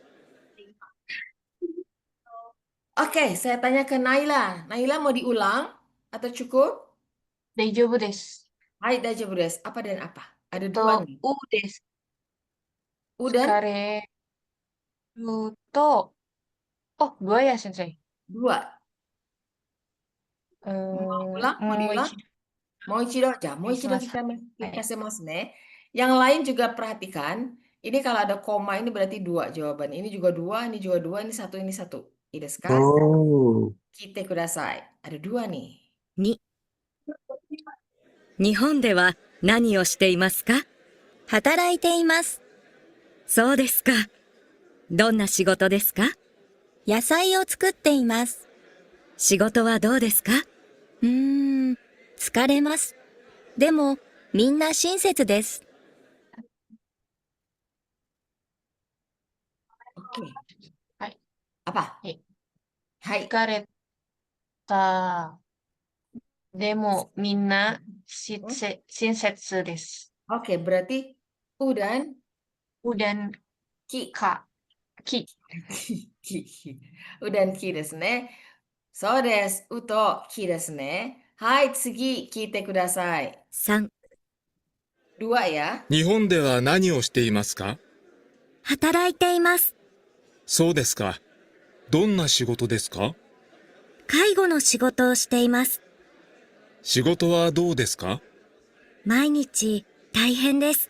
Oke, saya tanya ke Naila. Naila mau diulang atau cukup? Daijoubu desu. Hai, daijoubu desu. Apa dan apa? Ada dua nih. U desu. Udah? Tsukareru to. Oh, 2 ya, Sensei? 2. Mau ulang? Mau diulang? Mau ichido aja. Mau ichido kita mas ne. Yang lain juga perhatikan. Ini kalau ada koma ini berarti 2 jawaban. Ini juga 2, ini juga 2, ini 1, ini 1. Ide sekali. Oh. Kite kudasai. Ada 2 nih. 2、日本では何をしていますか？働いています。そうですか。どんな仕事ですか？野菜を作っています。仕事はどうですか？疲れます。でも、みんな親切です。 Oke. Hai. Apa? Hai. Hai. 疲れた。でも、みんな親切です。 Oke, berarti U dan U dan Ki. Ka. Ki. U dan Ki desu ne. So desu. U to Ki desu ne. Hai, tsugi kite kudasai. 3、2 ya. 日本では何をしていますか？働いています。そうですか。どんな仕事ですか？介護の仕事をしています。仕事はどうですか？毎日大変です。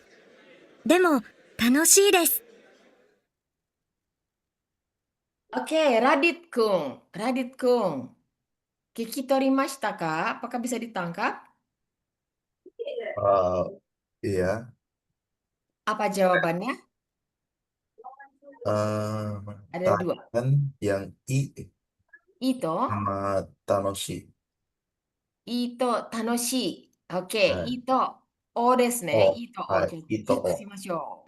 でも楽しいです。Oke, Radit Kung. Radit Kung. Kikitori kah? Apakah bisa ditangkap? Eh, iya. Apa jawabannya? Eh, Ada dua. Tangan yang I Ito, sama Tanoshi. ito, tanoshi. Oke, Nah, ito, o desu ne. O. Ito, o. Hai, Oke, Ito chek O. shimashou.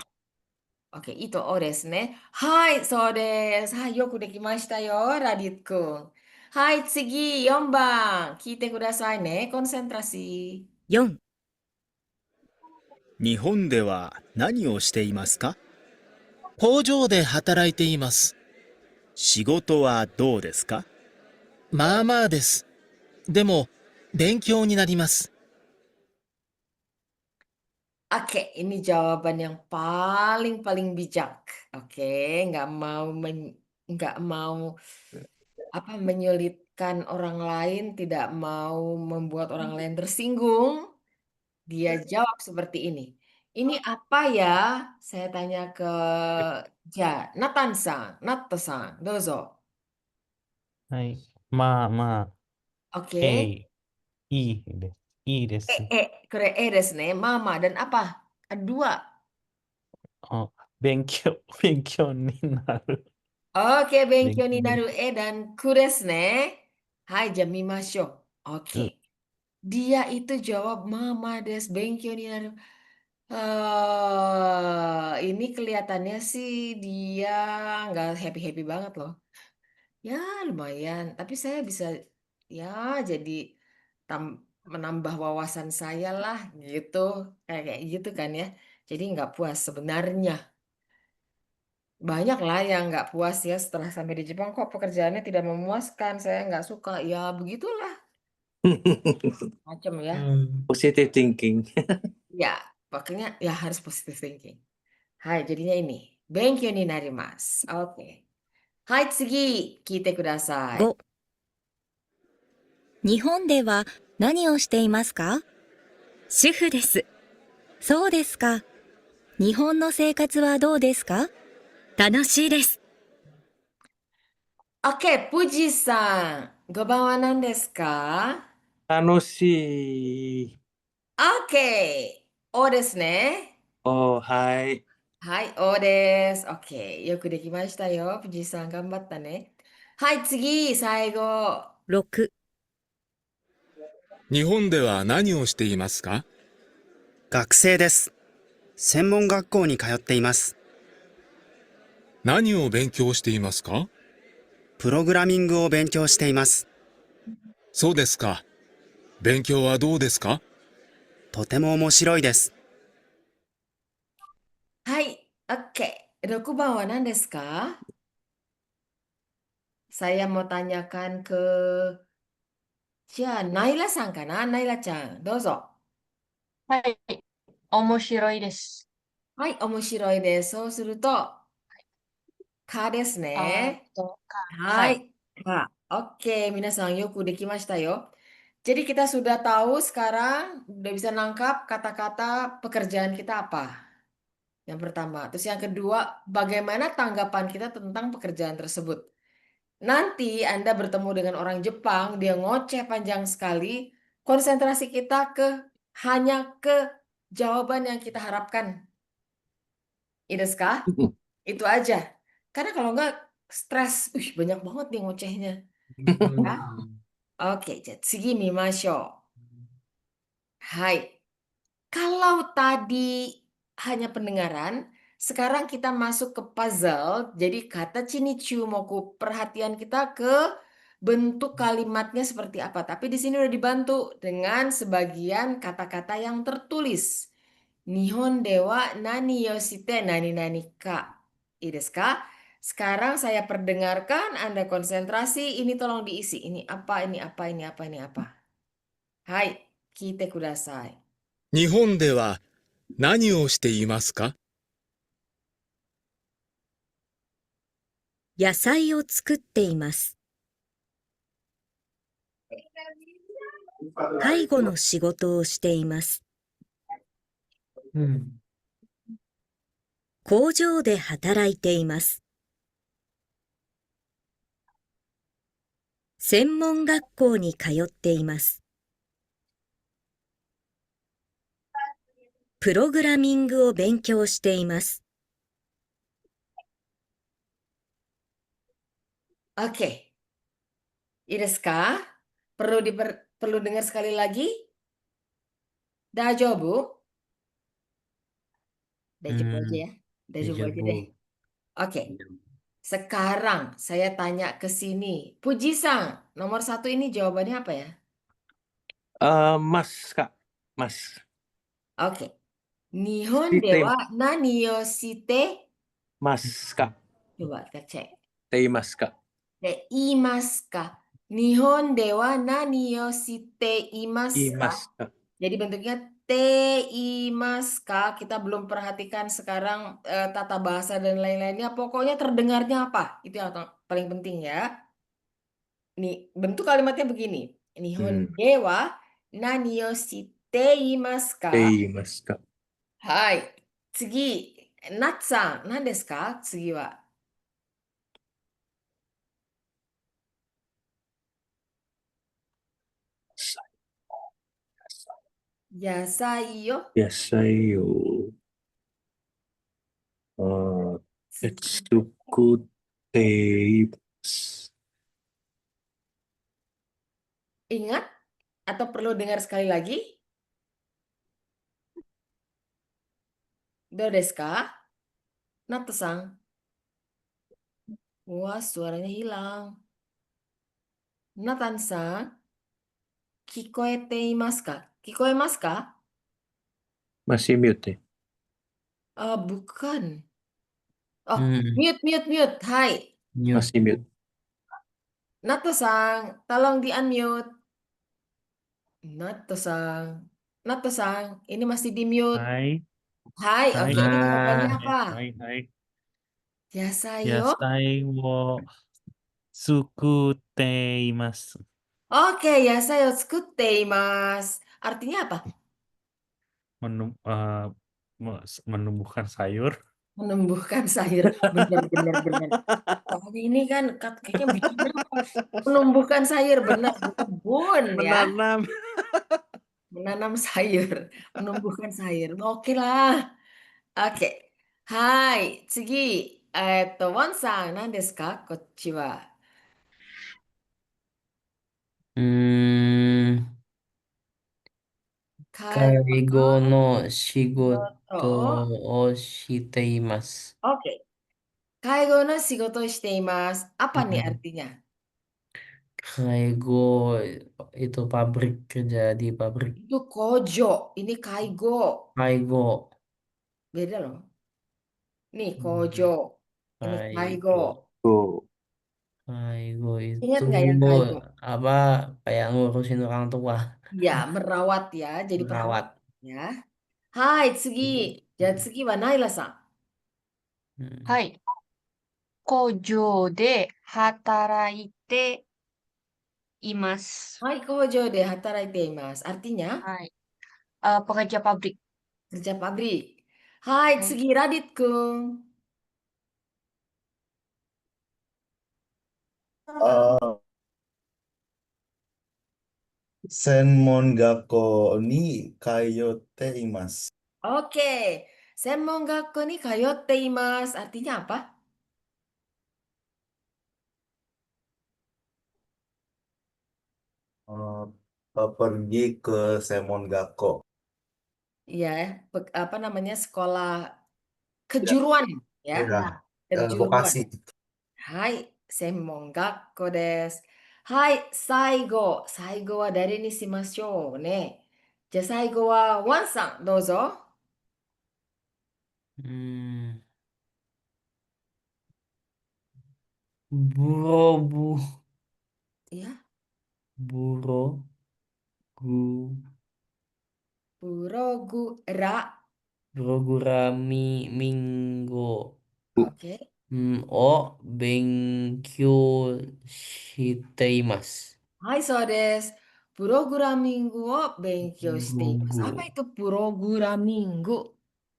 Oke, ito, o desu ne. Hai, so desu. Hai, yoku dekimashita yo, Radit Kung. Hai, tsugi, 4番。聞いてくださいね。コンセントラシー。4、日本では何をしていますか？工場で働いています。仕事はどうですか？まあまあです。でも、勉強になります。Oke, ini jawaban yang paling bijak. Oke, nggak mau menyulitkan orang lain, tidak mau membuat orang lain tersinggung. Dia jawab seperti ini. Ini apa ya? Saya tanya ke Nathan-san, Nato-san, dozo. はい。まあまあ、Oke, A、いいです。いいです。kore desu ne, mama dan apa? Dua. あ、勉強になる。Oke, 勉強にな勉る dan ku desu ne. Hai, jam mimashou. 強。Oke. Dia itu jawab mama des benkyo ni naru. Ini kelihatannya sih dia nggak happy-happy banget loh. Ya lumayan, tapi saya bisa ya jadi menambah wawasan saya lah gitu. Kayak gitu kan ya. Jadi nggak puas sebenarnya. Banyak lah yang nggak puas ya setelah sampai di Jepang kok pekerjaannya tidak memuaskan. Saya nggak suka. Ya begitulah macam ya. Positive thinking. Ya, pokoknya ya harus positive thinking. Hai, jadinya ini. Benkyo ni narimasu. Oke. Hai, tsugi. Kite kudasai. 5、日本では何をしていますか？主婦です。そうですか。日本の生活はどうですか？楽しいです。Oke, Puji-san. 5番は何ですか？楽しい。Oke. O ですね。お、はい。はい、O です。OK。よくできましたよ。藤井さん、頑張ったね。はい、次、最後。 6、日本では何をしていますか？学生です。専門学校に通っています。何を勉強していますか？プログラミングを勉強しています。そうですか。勉強はどうですか？とても面白いです。はい、OK。6番は何ですか？ Saya mau tanyakan ke Naila-san かな？ Naila-chan、どうぞ。はい。面白いです。はい、面白いです。そうすると、かですね。はい。はい。Kak. Oke, minasan yoku dekimashita yo. Jadi kita sudah tahu sekarang, udah bisa nangkap kata-kata pekerjaan kita apa. Yang pertama. Terus yang kedua, bagaimana tanggapan kita tentang pekerjaan tersebut. Nanti Anda bertemu dengan orang Jepang, dia ngoceh panjang sekali, konsentrasi kita hanya ke jawaban yang kita harapkan. Ideska? Itu aja. Karena kalau enggak, stres. Banyak banget nih ngocehnya. Ya. Oke, jadi segi mimashou. Hai. Kalau tadi hanya pendengaran, sekarang kita masuk ke puzzle. Jadi kata Chinichu Moku, perhatian kita ke bentuk kalimatnya seperti apa. Tapi di sini udah dibantu dengan sebagian kata-kata yang tertulis. Nihon dewa nani yoshite nani nani ka. Ii desu ka? Sekarang saya perdengarkan, Anda konsentrasi, ini tolong diisi. Ini apa, ini apa, ini apa, ini apa. Hai, kite kudasai. 日本では何をしていますか？野菜を作っています。介護の仕事をしています。 Hmm. 工場で働いています。専門学校に通っています。プログラミングを勉強しています。 Oke. Iriska, perlu dengar sekali lagi? Dajobu. Dajobu aja ya. Dajobu aja deh. Dejavu. Oke. Sekarang saya tanya ke sini. Puji-san, nomor 1 ini jawabannya apa ya? Mas, Kak. Mas. Oke. Nihon Shite. dewa nani yo shite? Mas, Kak. Coba kita cek. Teimas, Kak. Imasu ka? Nihon dewa nani yo shite imasu ka? Imas, Kak. Jadi bentuknya teimasu ka. Kita belum perhatikan sekarang tata bahasa dan lain-lainnya. Pokoknya terdengarnya apa? Itu yang paling penting ya. Nih, bentuk kalimatnya begini. Nihon dewa nani yo shite imasu ka? Teimas, Kak. Hai. Tsugi, Natsan, nan desu ka? Tsugi wa. Yasai yo. Yasai yo. Etsuku teimasu. Ingat atau perlu dengar sekali lagi? Do desu ka? Nato-san. Wah, suaranya hilang. Nathan-san, kikoete imasu ka? Kikoemasu ka? Masih mute. Bukan. Oh, Hmm. mute. Hai. Mute. Masih mute. Nato-san, tolong di-unmute. Nato-san, ini masih di-mute. Hai. Hai, Hai. oke, ini jawabannya Ah. apa? Hai. Yasai yo. Yasai wo tsukuteimasu. Oke, yasai yo tsukutte imasu. Artinya apa? Menumbuhkan sayur. Menumbuhkan sayur. Benar. Kali ini kan kayaknya bikinnya menumbuhkan sayur. Benar, berkebun ya. Menanam. Menanam sayur. Menumbuhkan sayur. Oke lah. Oke. Hai, tsugi. Won-san, nan desu ka? Kochi wa. Kaigo no shigoto Shigoto o shiteimasu. Oke. Kaigo no shigoto shite imasu. Apa nih artinya? Kaigo itu pabrik, kerja di pabrik. Itu kojo. Ini kaigo. Kaigo. Beda loh. Nih, kojo. Ini kaigo. Tuh. Kaigo Ingat itu nggak yang kaigo? apa, kayak ngurusin orang tua, Ya, merawat ya. Jadi perawat merawat. ya. Hai, tsugi. Ya, tsugi wa Naila-san. Hmm. はい。工場で働いています。 Hai, kojo de hataraite imasu. Artinya, はい。pekerja pabrik. kerja pabrik. Hai, Hai. tsugi Radit-kun. Senmon Gakko ni kayote imasu. Oke. Senmon gakko ni kayotte imasu. Artinya apa? Pergi ke Senmon Gakko. Iya, apa namanya, sekolah kejuruan ya. Ya, Kejuruan. vokasi. Hai, senmon gakko desu. Hai, saigo. Saigo wa dare ni shimashou ne. Ja, saigo wa Wan-san, dozo. Hmm. Buro Ya, buro gu Purogura. Burogurami minggo Oke. o benkyou shiteimasu. Hai, so desu. Programming wo benkyou shite imasu. Apa itu programming?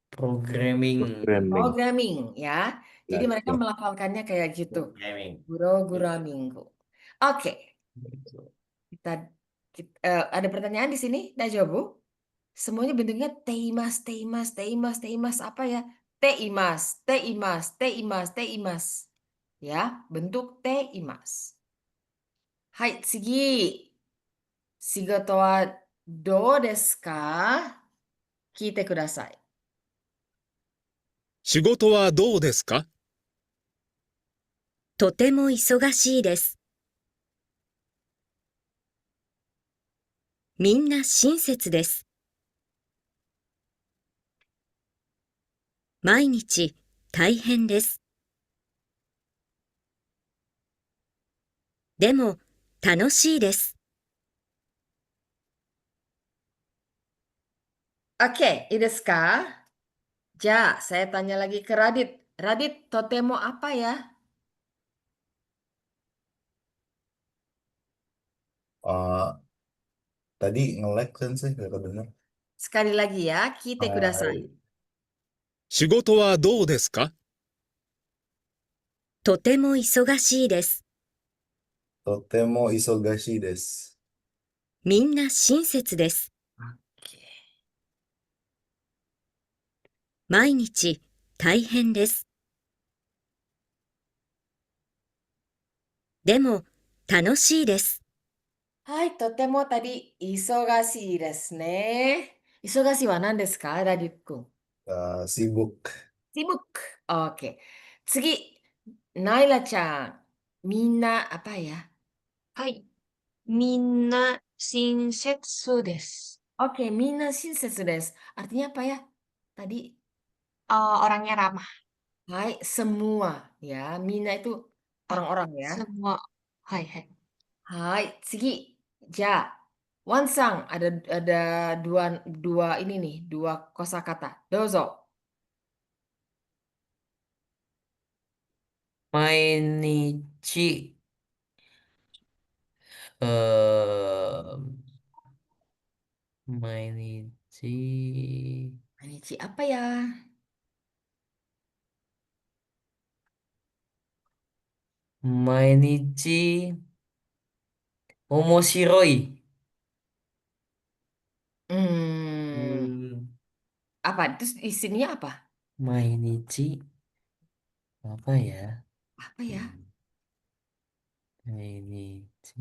Programming. Programming ya. Jadi mereka Ya. melafalkannya kayak gitu. Programming. Programming. Oke, ada pertanyaan di sini, Dajobu? Semuanya bentuknya teimas, teimas, teimas, teimas. Apa ya? Teimas, teimas, teimas, teimas. Ya, bentuk teimas. Hai, tsugi. Shigoto wa dou desu ka? Kite kudasai. 仕事はどうですか？とても忙しいです。みんな親切です。毎日大変です。でも楽しいです。Oke,いいですか? Ja, saya tanya lagi ke Radit. Radit, totemo apa ya? Tadi nge-lag kan sih, gak kedengar. Sekali lagi ya, kite kudasai. 仕事はどうですか？とても忙しいです。 Totemo isogashi desu. みんな親切です。 Oke. 毎日大変です。でも楽しいです。 Hai, totemo tadi isogashi desu ne. Isogashi wa nan desu ka, Radit-kun? Sibuk. Sibuk. Oke. Tsugi, Naila-chan. Minna apa ya? はい。みんな親切です。 Oke, minna shinsetsu desu. Artinya apa ya? Tadi, Orangnya ramah. hai, semua ya. Minna itu orang-orang ya. Semua. Hai, hai. Hai, tsugi. Ja, Wansang ada dua ini nih, dua kosakata. Dozo. 毎日、毎日、 Manichi apa ya? 毎日、面白い。 Apa? Terus isinya apa? 毎日、apa ya? Apa ya? 毎日、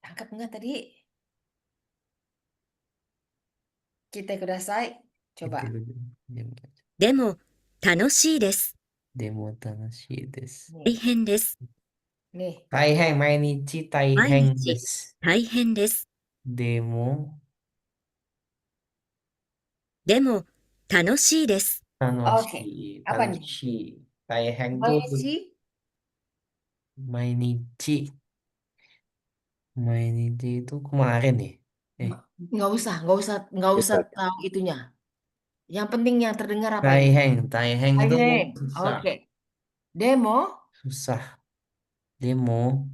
Tangkap nggak tadi? Kita kudasai. Coba. でも楽しいです。でも楽しいです。大変です。 Nih. 大変、毎日大変です。大変です。でも、でも楽しいです。 楽しい。 Apa 楽 nih? しい。大変と、 Manichi. 毎日。毎日itu kemarin nih. Nggak usah tahu itunya. Yang penting yang terdengar apa? Taiheng itu Taiheng. susah. Oke. Demo. Susah. Demo,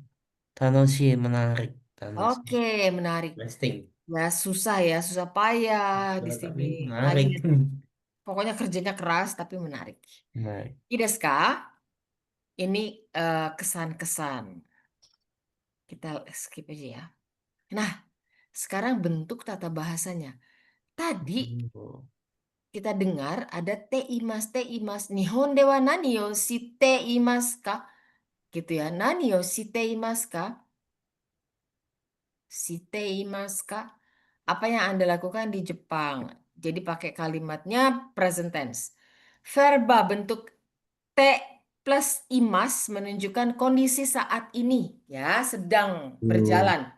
tanoshi, menarik. Tanoshi. Oke, menarik. Interesting. Ya susah ya, susah payah di Susah, sini. tapi menarik. Pokoknya kerjanya keras tapi menarik. Menarik. Ideska, ini kesan-kesan. Kita skip aja ya. Nah, sekarang bentuk tata bahasanya. Tadi kita dengar ada teimas, teimas. Nihon dewa nani yo shite imasu ka? Gitu ya. Nani yo shite imasu ka? Shite imasu ka? Apa yang Anda lakukan di Jepang? Jadi pakai kalimatnya present tense. Verba bentuk T plus imas menunjukkan kondisi saat ini ya, sedang berjalan.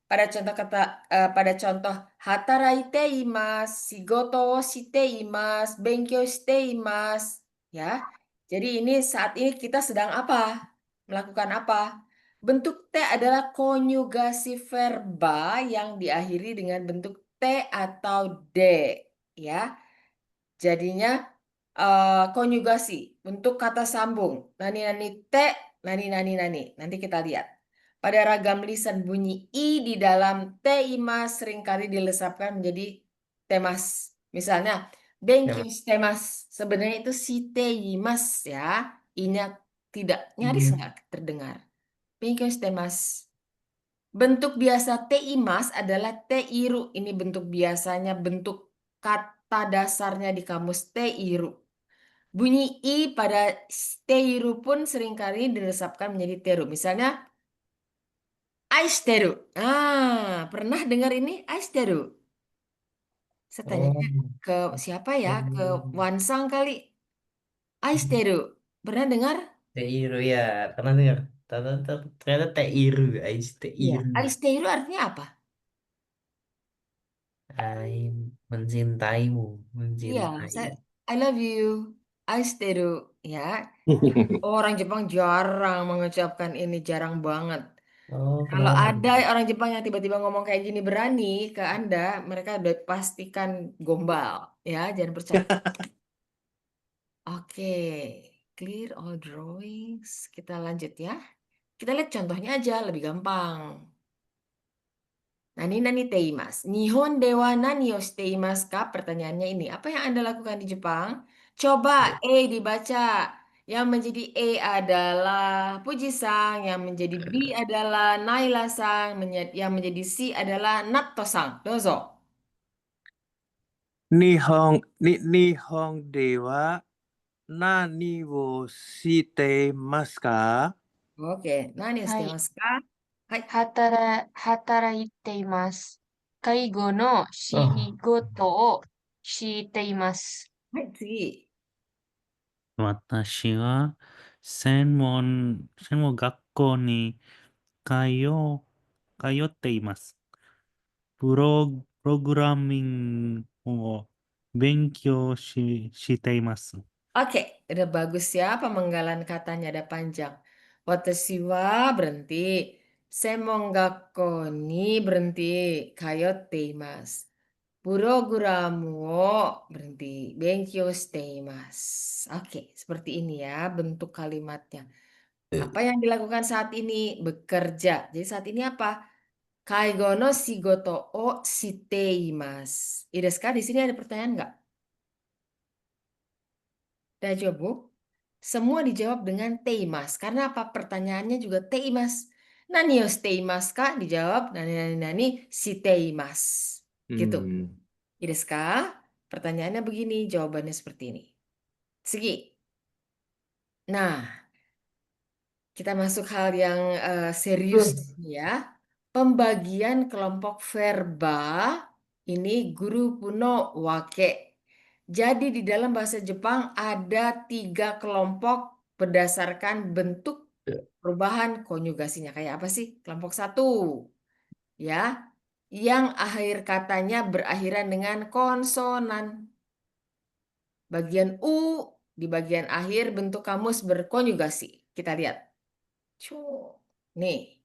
Pada contoh hataraite imasu, shigoto wo shite imasu, benkyou shite imasu ya. Jadi ini saat ini kita sedang apa? Melakukan apa? Bentuk T adalah konyugasi verba yang diakhiri dengan bentuk T atau D ya. Jadinya konyugasi untuk kata sambung. Nani nani te, nani nani nani. Nanti kita lihat. Pada ragam lisan bunyi i di dalam teimas seringkali dilesapkan menjadi temas. Misalnya, benkyo temas. Sebenarnya itu si teimas ya. I-nya tidak, nyaris nggak terdengar. Benkyo temas. Bentuk biasa teimas adalah teiru. Ini bentuk biasanya, bentuk kata dasarnya di kamus teiru. Bunyi i pada teiru pun seringkali dilesapkan menjadi teru. Misalnya, aishiteru. Pernah dengar ini? Aishiteru. Saya tanyanya ke siapa ya? Ke Wansang kali. Aishiteru. Pernah dengar? Teiru ya, pernah dengar. Ternyata Teiru, Ais Iya. Teiru. Aishiteru artinya apa? Mencintaimu, Iya, mencintai. I love you. Aishiteru. Ya. Orang Jepang jarang mengucapkan ini, jarang banget. Oh, Kalau kenapa? ada orang Jepang yang tiba-tiba ngomong kayak gini berani ke Anda, mereka udah pastikan gombal. Ya, jangan percaya. Oke, clear all drawings. Kita lanjut ya. Kita lihat contohnya aja, lebih gampang. Nani teimas. Nihon dewa nani o shiteimasu ka? Pertanyaannya ini. Apa yang Anda lakukan di Jepang? Coba E dibaca. Yang menjadi E adalah Puji-sang. Yang menjadi B adalah Naila-sang. Yang menjadi C adalah Natto-sang. Dozo. Nihong dewa nani wo shitemasu ka? Oke, nani o はい。 shiteimasu ka? Hai. 働いています。介護の仕 Oh, 事をしています。 Hai,次. 私は専門学校に通っています。プログラミングを勉強しています。 Oke, udah bagus ya pemenggalan katanya ada panjang. Watashi wa berhenti. Semon gakko ni berhenti. Kayotte imasu. Programu wo berhenti. Benkyou shite imasu. Oke, seperti ini ya bentuk kalimatnya. Apa yang dilakukan saat ini? Bekerja. Jadi saat ini apa? Kaigo no shigoto o shite imasu. Ideska, di sini ada pertanyaan nggak? Dajobu. Semua dijawab dengan teimas. Karena apa? Pertanyaannya juga teimas. Nani o shiteimasu ka? Dijawab nani shiteimasu. Gitu. Desu ka? Pertanyaannya begini, jawabannya seperti ini. Segi. Nah, kita masuk hal yang serius ya. Pembagian kelompok verba ini guru puno wake. Jadi di dalam bahasa Jepang ada 3 kelompok berdasarkan bentuk perubahan konjugasinya. Kayak apa sih? Kelompok 1 ya, yang akhir katanya berakhiran dengan konsonan. Bagian U di bagian akhir bentuk kamus berkonjugasi. Kita lihat. Nih.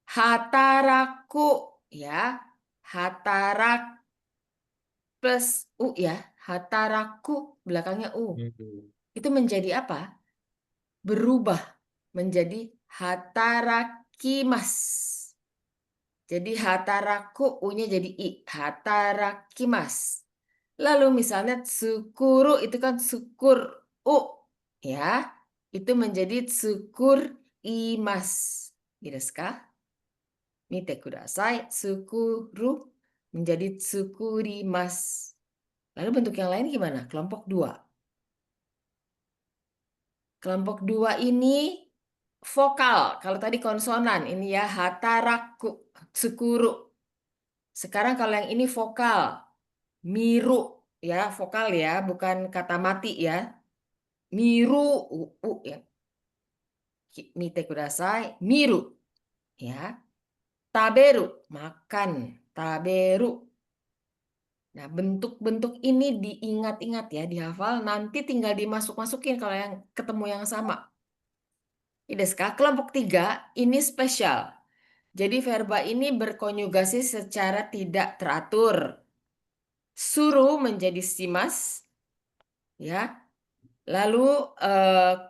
Hataraku ya. Hatarak plus U ya. Hataraku belakangnya U. Itu menjadi apa? Berubah menjadi hatarakimasu. Jadi hataraku U-nya jadi I. Hatarakimasu. Lalu misalnya tsukuru itu kan tsukur U. Ya. Itu menjadi tsukur imasu. Desu ka? Mite kudasai. Tsukuru menjadi tsukurimasu. Lalu bentuk yang lain gimana? Kelompok 2. Kelompok 2 ini vokal. Kalau tadi konsonan, ini ya hataraku, tsukuru. Sekarang kalau yang ini vokal, miru ya, vokal ya, bukan kata mati ya. Miru, ya. Mite kudasai, miru ya. Taberu, makan, taberu. Nah, bentuk-bentuk ini diingat-ingat ya, dihafal, nanti tinggal dimasuk-masukin kalau yang ketemu yang sama. Deska, kelompok 3 ini spesial. Jadi verba ini berkonjugasi secara tidak teratur. Suru menjadi simas, ya. Lalu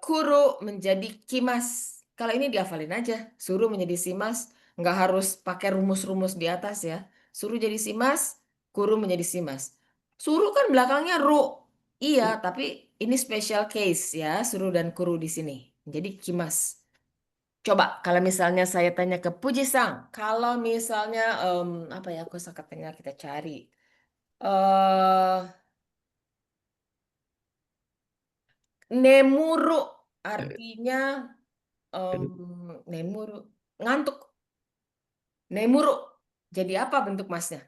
kuru menjadi kimas. Kalau ini dihafalin aja. Suruh menjadi simas. Nggak harus pakai rumus-rumus di atas ya. Suruh jadi simas, kuru menjadi simas. Suruh kan belakangnya ru. Iya, tapi ini special case ya. Suruh dan kuru di sini. Jadi kimas. Coba kalau misalnya saya tanya ke Puji-sang. Kalau misalnya, apa ya, kosakatanya kita cari. eh Nemuru artinya nemuru ngantuk. Nemuru. Jadi apa bentuk masnya?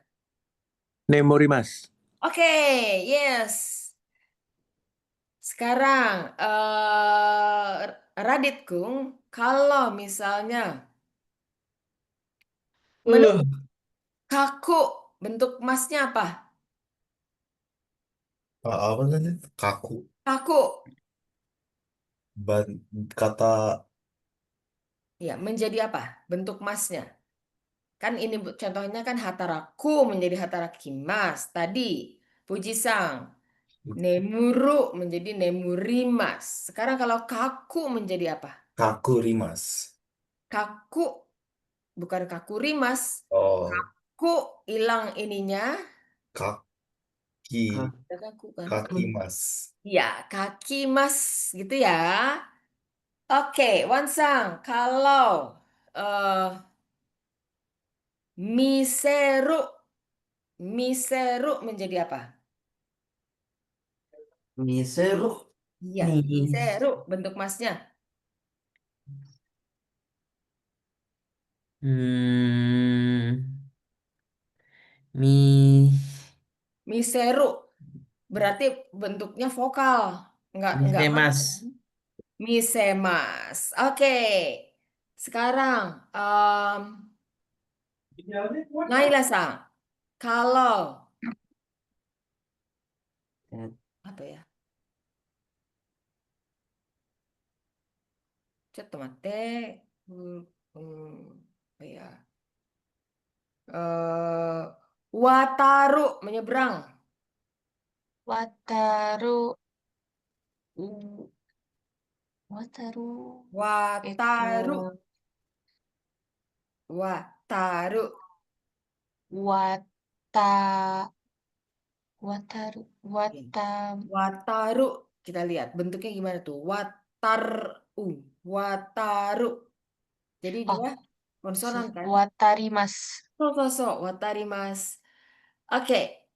Nemorimas. Oke, yes. Sekarang Radit Kung, kalau misalnya menurut kaku bentuk masnya apa? Apa tadi? Kaku. Kaku. Kata Ya, menjadi apa? Bentuk masnya. Kan ini contohnya kan hataraku menjadi hatarakimas. Tadi Puji-sang. Nemuru menjadi nemurimas. Sekarang kalau kaku menjadi apa? kakurimas. Kaku bukan kakurimas. Oh, Kaku hilang ininya. kaki. Ada kaku kan? Kaki mas. Ya, kaki mas gitu ya. Oke, Wansang, kalau eh miseru, miseru menjadi apa? Miseru. Iya, Mi. miseru bentuk masnya. Hmm. Mi. Miseru berarti bentuknya vokal. Enggak Misemas. mas. Misemas. Oke. Sekarang Naila-san, kalau apa ya? ちょっと待って。apa ya? Wataru menyeberang. Wataru. u- Wataru. Wataru. Eto. Wataru. Wata. Wataru. Wata. Wataru. Kita lihat bentuknya gimana tuh. Wataru. Wataru. Jadi Oh, dia konsonan kan? watarimas. So. Watarimas. Oke.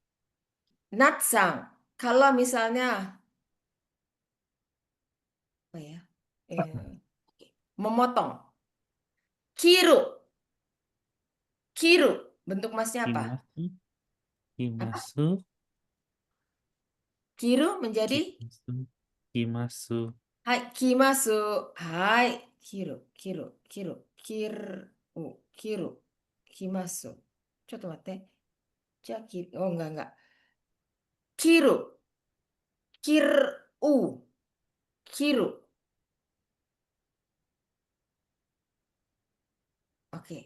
Natsang. Kalau misalnya apa ya? Memotong. Kiru. Kiru. Bentuk masnya apa? Kimasu. Kimasu. Kiru menjadi Kimasu. Kimasu. hai kimasu. Hai kiru. Kiru. Kimasu. Coba mate. Oh enggak. Kiru. Kiru. Oke.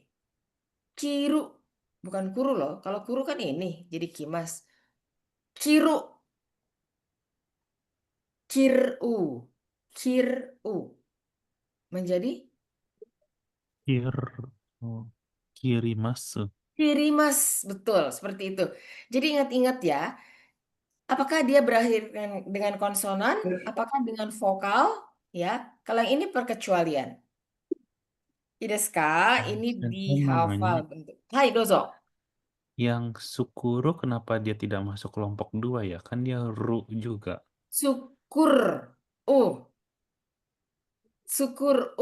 Kiru. Bukan kuru loh. Kalau kuru kan ini jadi kimas. Kiru. Kiru. Menjadi Oh, kirimasu. kirimas. Betul, seperti itu. Jadi ingat-ingat ya, apakah dia berakhir dengan konsonan, apakah dengan vokal, ya. Kalau yang ini perkecualian. Ideska, ini Saya mau dihafal nanya, bentuk. Hai, dozo. yang Sukuro kenapa dia tidak masuk kelompok 2 ya? Kan dia ru juga. Syukur. Syukur.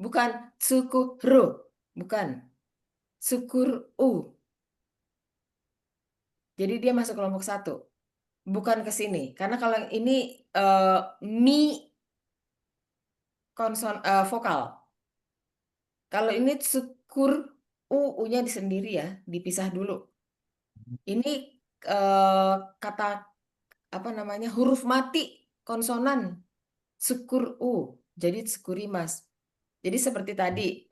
Bukan tsukuru. Bukan. Syukur. Jadi dia masuk kelompok 1. Bukan ke sini. Karena kalau yang ini mi vokal. Kalau ini syukur u-nya sendiri ya, dipisah dulu. Ini kata apa namanya? Huruf mati konsonan. Syukur u. Jadi tsukurimas. Jadi seperti tadi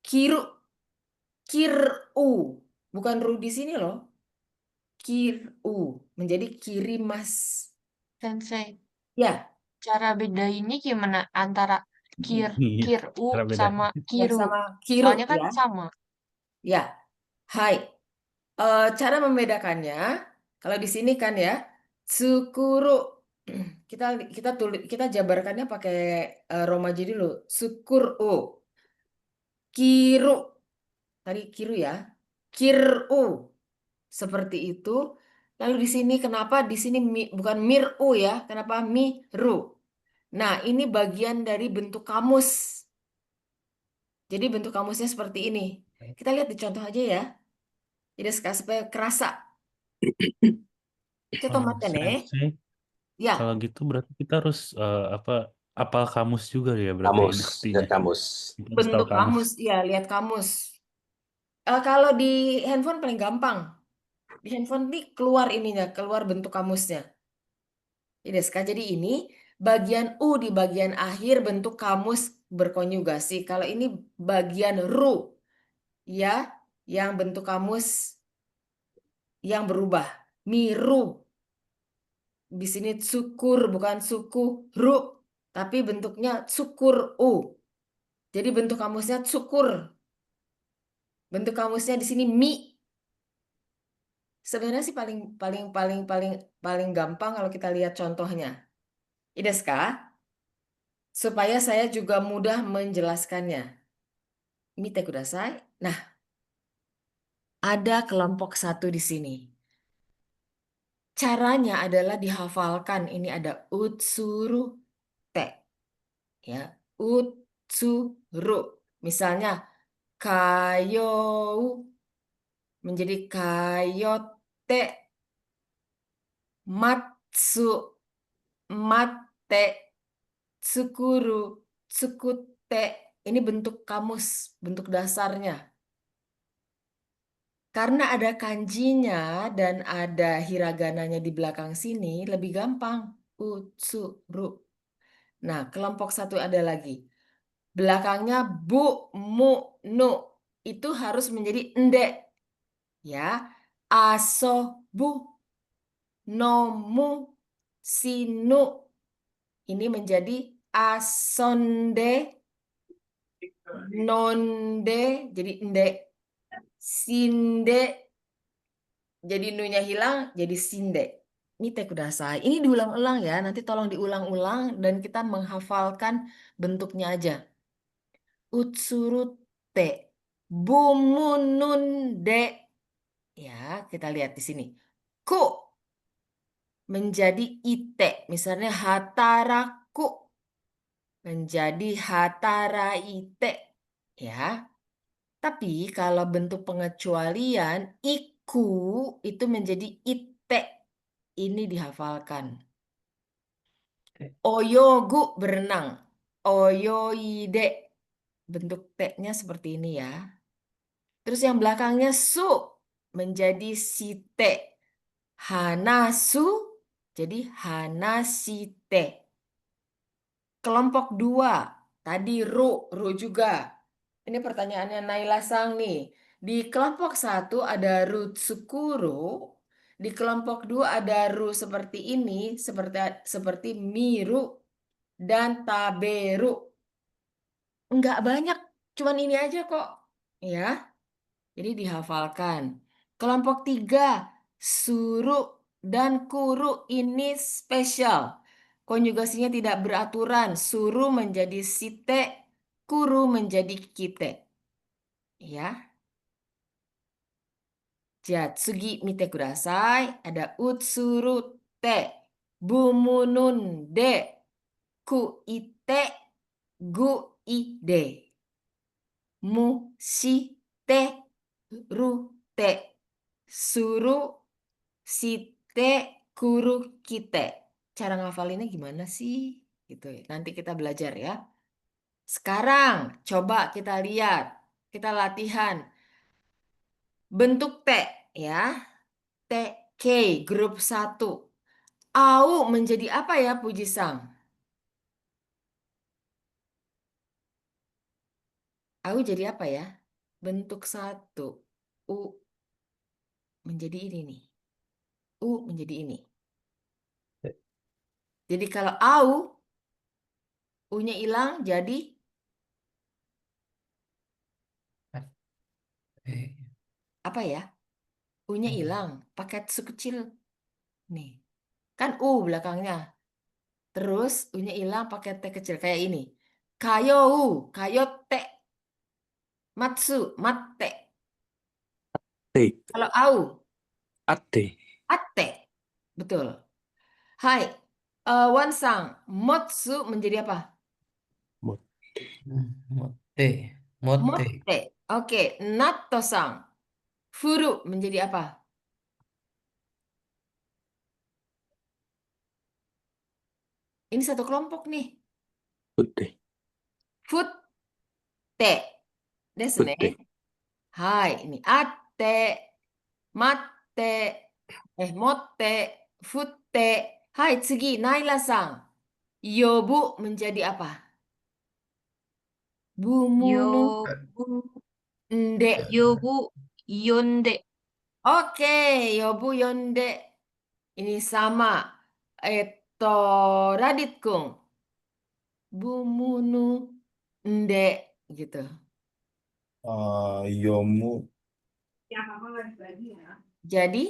kiru bukan ru di sini loh. Kiru menjadi kirimas. Sensei. Ya, cara bedainnya gimana antara Iya, kiru cara beda. sama Ya, kiru? sama kiru Soalnya kan ya. sama. Ya, hai. Cara membedakannya, kalau di sini kan ya, sukuru. Kita jabarkannya pakai romaji dulu. Sukuru. Kiru. Tadi kiru ya. Kiru. Seperti itu. Lalu di sini kenapa di sini bukan miru ya? Kenapa miru? Nah, ini bagian dari bentuk kamus. Jadi bentuk kamusnya seperti ini. Kita lihat di contoh aja ya. Jadi supaya kerasa. Contoh mata nih. Sensei, Ya, kalau gitu berarti kita harus apa apal kamus juga ya berarti Kamus, artinya. lihat kamus. Kita harus tahu bentuk kamus. Ya, lihat kamus. Kalau di handphone paling gampang. Di handphone ini keluar ininya, keluar bentuk kamusnya. Jadi ini bagian U di bagian akhir bentuk kamus berkonjugasi. Kalau ini bagian ru, ya, yang bentuk kamus yang berubah. Miru. Di sini syukur bukan suku ru, tapi bentuknya syukur U. Jadi bentuk kamusnya syukur. Bentuk kamusnya di sini mi. Sebenarnya sih paling paling paling paling paling gampang kalau kita lihat contohnya. Desu ka? Supaya saya juga mudah menjelaskannya. Mite kudasai. Nah, ada kelompok satu di sini. Caranya adalah dihafalkan. Ini ada utsuru te. Ya, utsuru. Misalnya kayo menjadi kayote, matsu, mate, tsukuru, tsukute. Ini bentuk kamus, bentuk dasarnya. Karena ada kanjinya dan ada hiragananya di belakang sini, lebih gampang. Utsuru. Nah, kelompok satu ada lagi. Belakangnya bu, mu, nu. Itu harus menjadi ende. Ya, asobu, nomu, sinu. Ini menjadi asonde, nonde, jadi ende. Sinde, jadi nunya hilang, jadi sinde. Ini te kudasai. Ini diulang-ulang ya. Nanti tolong diulang-ulang dan kita menghafalkan bentuknya aja. Utsurute, bumununde. Ya, kita lihat di sini. Ku menjadi ite. Misalnya hataraku menjadi hataraite. Ya. Tapi kalau bentuk pengecualian, iku itu menjadi ite. Ini dihafalkan. Oyogu berenang. Oyoide. Bentuk T-nya seperti ini ya. Terus yang belakangnya su menjadi site. Hanasu jadi hanasite. Kelompok 2. Tadi ru juga. Ini pertanyaannya Naila Sang nih. Di kelompok 1 ada rutsukuru. Di kelompok 2 ada ru seperti ini. Seperti miru dan taberu. Enggak banyak. Cuman ini aja kok. Ya. Jadi dihafalkan. Kelompok 3. Suru dan kuru ini spesial. Konjugasinya tidak beraturan. Suru menjadi site, kuru menjadi kite. Ya. Jatsugi mite kudasai. Ada utsuru te, bumunun de, ku ite, gu ide. Mu shi te, ru te, suru site, kuru kite. Cara ngafalinnya gimana sih? Gitu ya. Nanti kita belajar ya. Sekarang coba kita lihat, kita latihan bentuk T ya. TK grup 1. Au menjadi apa ya Puji Sang? Au jadi apa ya? Bentuk 1. U menjadi ini nih. U menjadi ini. Jadi kalau au U-nya hilang jadi apa ya? U-nya hilang, pakai tsu kecil. Nih, kan U belakangnya. Terus U-nya hilang pakai T kecil kayak ini. Kayo, kayote. Matsu, matte. Te. Kalau au, Ate. atte. Betul. Hai, Wansang, motsu menjadi apa? Motte. Motte. Motte. Oke, Natto-sang, furu menjadi apa? Ini satu kelompok nih. Futte. Futte. Desu ne. Futte. Hai, ini atte, matte, motte, futte. Hai, tsugi, Naila-sang. Yobu menjadi apa? Bumunu Yobu, nde. yobu, yonde. Oke, yobu yonde. Ini sama. Radit-kun. Bumunu nde gitu. Yomu. Jadi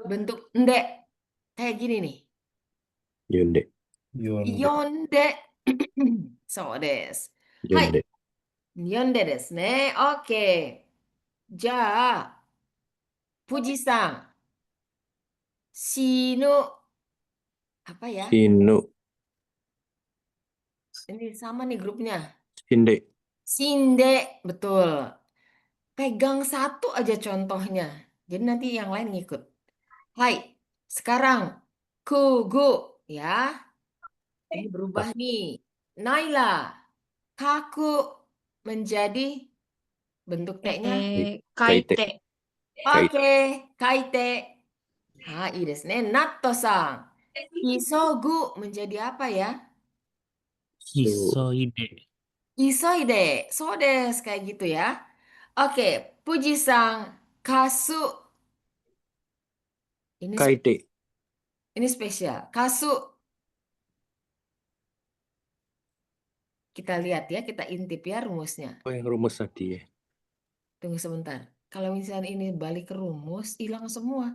bentuk nde kayak gini nih. Yonde. Yonde. So desu. Hai. Yonde. Yonde desu ne. Oke. Ja, Fuji-san. Shinu. Apa ya? Shinu. Ini sama nih grupnya. Shinde. Shinde. Betul. Pegang satu aja contohnya. Jadi nanti yang lain ngikut. Hai. Sekarang. Kugu. Ya. Ini berubah nih. Naila. Kaku menjadi bentuk T-nya. Kaite. Oke. Kaite. Hai desu ne. Natto-san. Isogu menjadi apa ya? Hisoide. Isoide. So desu. Kayak gitu ya. Oke. Fuji-san. Kasu. Ini Kaite. Ini spesial. Kasu. Kita lihat ya, kita intip ya rumusnya. Oh, yang rumus tadi ya. Tunggu sebentar. Kalau misalnya ini balik ke rumus, hilang semua.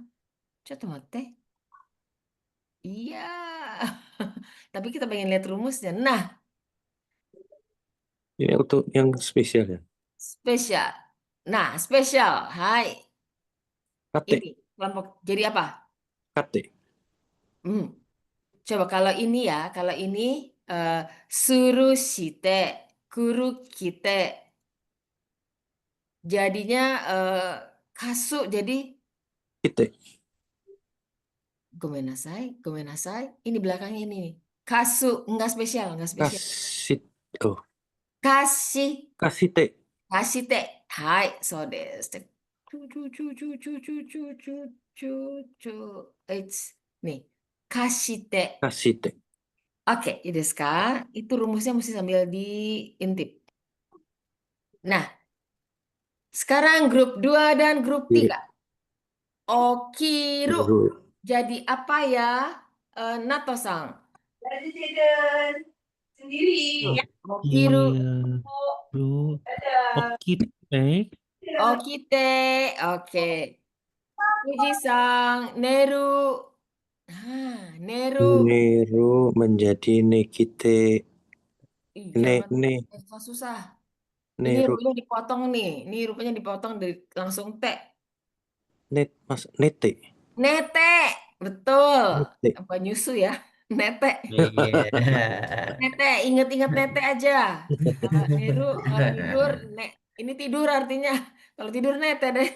Coba teh. Iya. Tapi kita pengen lihat rumusnya. Nah, Ini untuk yang spesial ya. spesial. Nah, spesial. Hai. Kate. Ini kelompok. Jadi apa? Kate. Coba kalau ini ya, kalau ini suru shite, kuru kite. Jadinya kasu jadi Kite. gomenasai, gomenasai. Ini belakangnya ini nih. Kasu, enggak spesial, enggak spesial. Kasit. Oh. Kasih, Kasite. kasite. Hai, so desu. Nih, kasite. Kasite. Oke, ini sekarang itu rumusnya mesti sambil diintip. Nah, sekarang grup 2 dan grup 3. Okiru. Jadi apa ya, Nato-san? Sendiri. Okiru. Okite. Okite. Oke. Fuji-san. Neru. Neru. Neru menjadi nekite. Ih, Ne. susah. Ini Neru. rupanya dipotong nih. Ini rupanya dipotong dari langsung T. Nete. Nete. Betul. Nete. Apa nyusu ya? Nete. Iya. Nete, inget-inget nete aja. Niru, kalau tidur, ini tidur artinya. Kalau tidur nete deh.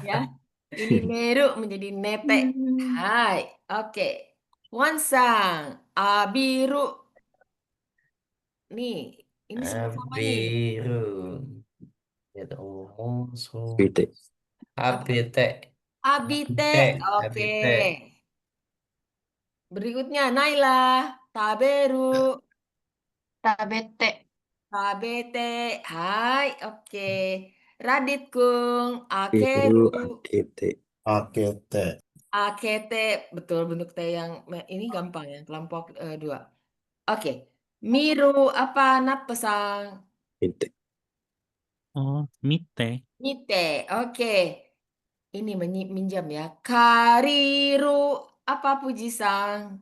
Ya, ini neru menjadi nete. Hai, oke. Wansang, abiru. Nih, ini semua sama nih. Biru. Itu musuh. Kite. Abite. Abite, oke. Abite. Berikutnya, Naila, taberu. Tabete. Tabete, hai, oke. Radit kung, Biru. akeru. Akite. Akete. Akete, betul bentuk T yang ini gampang ya, kelompok dua. Oke, Miru apa Natto-san? Ite. Oh, mite. Mite, oke. Ini minjam ya. Kariru apa Puji-san?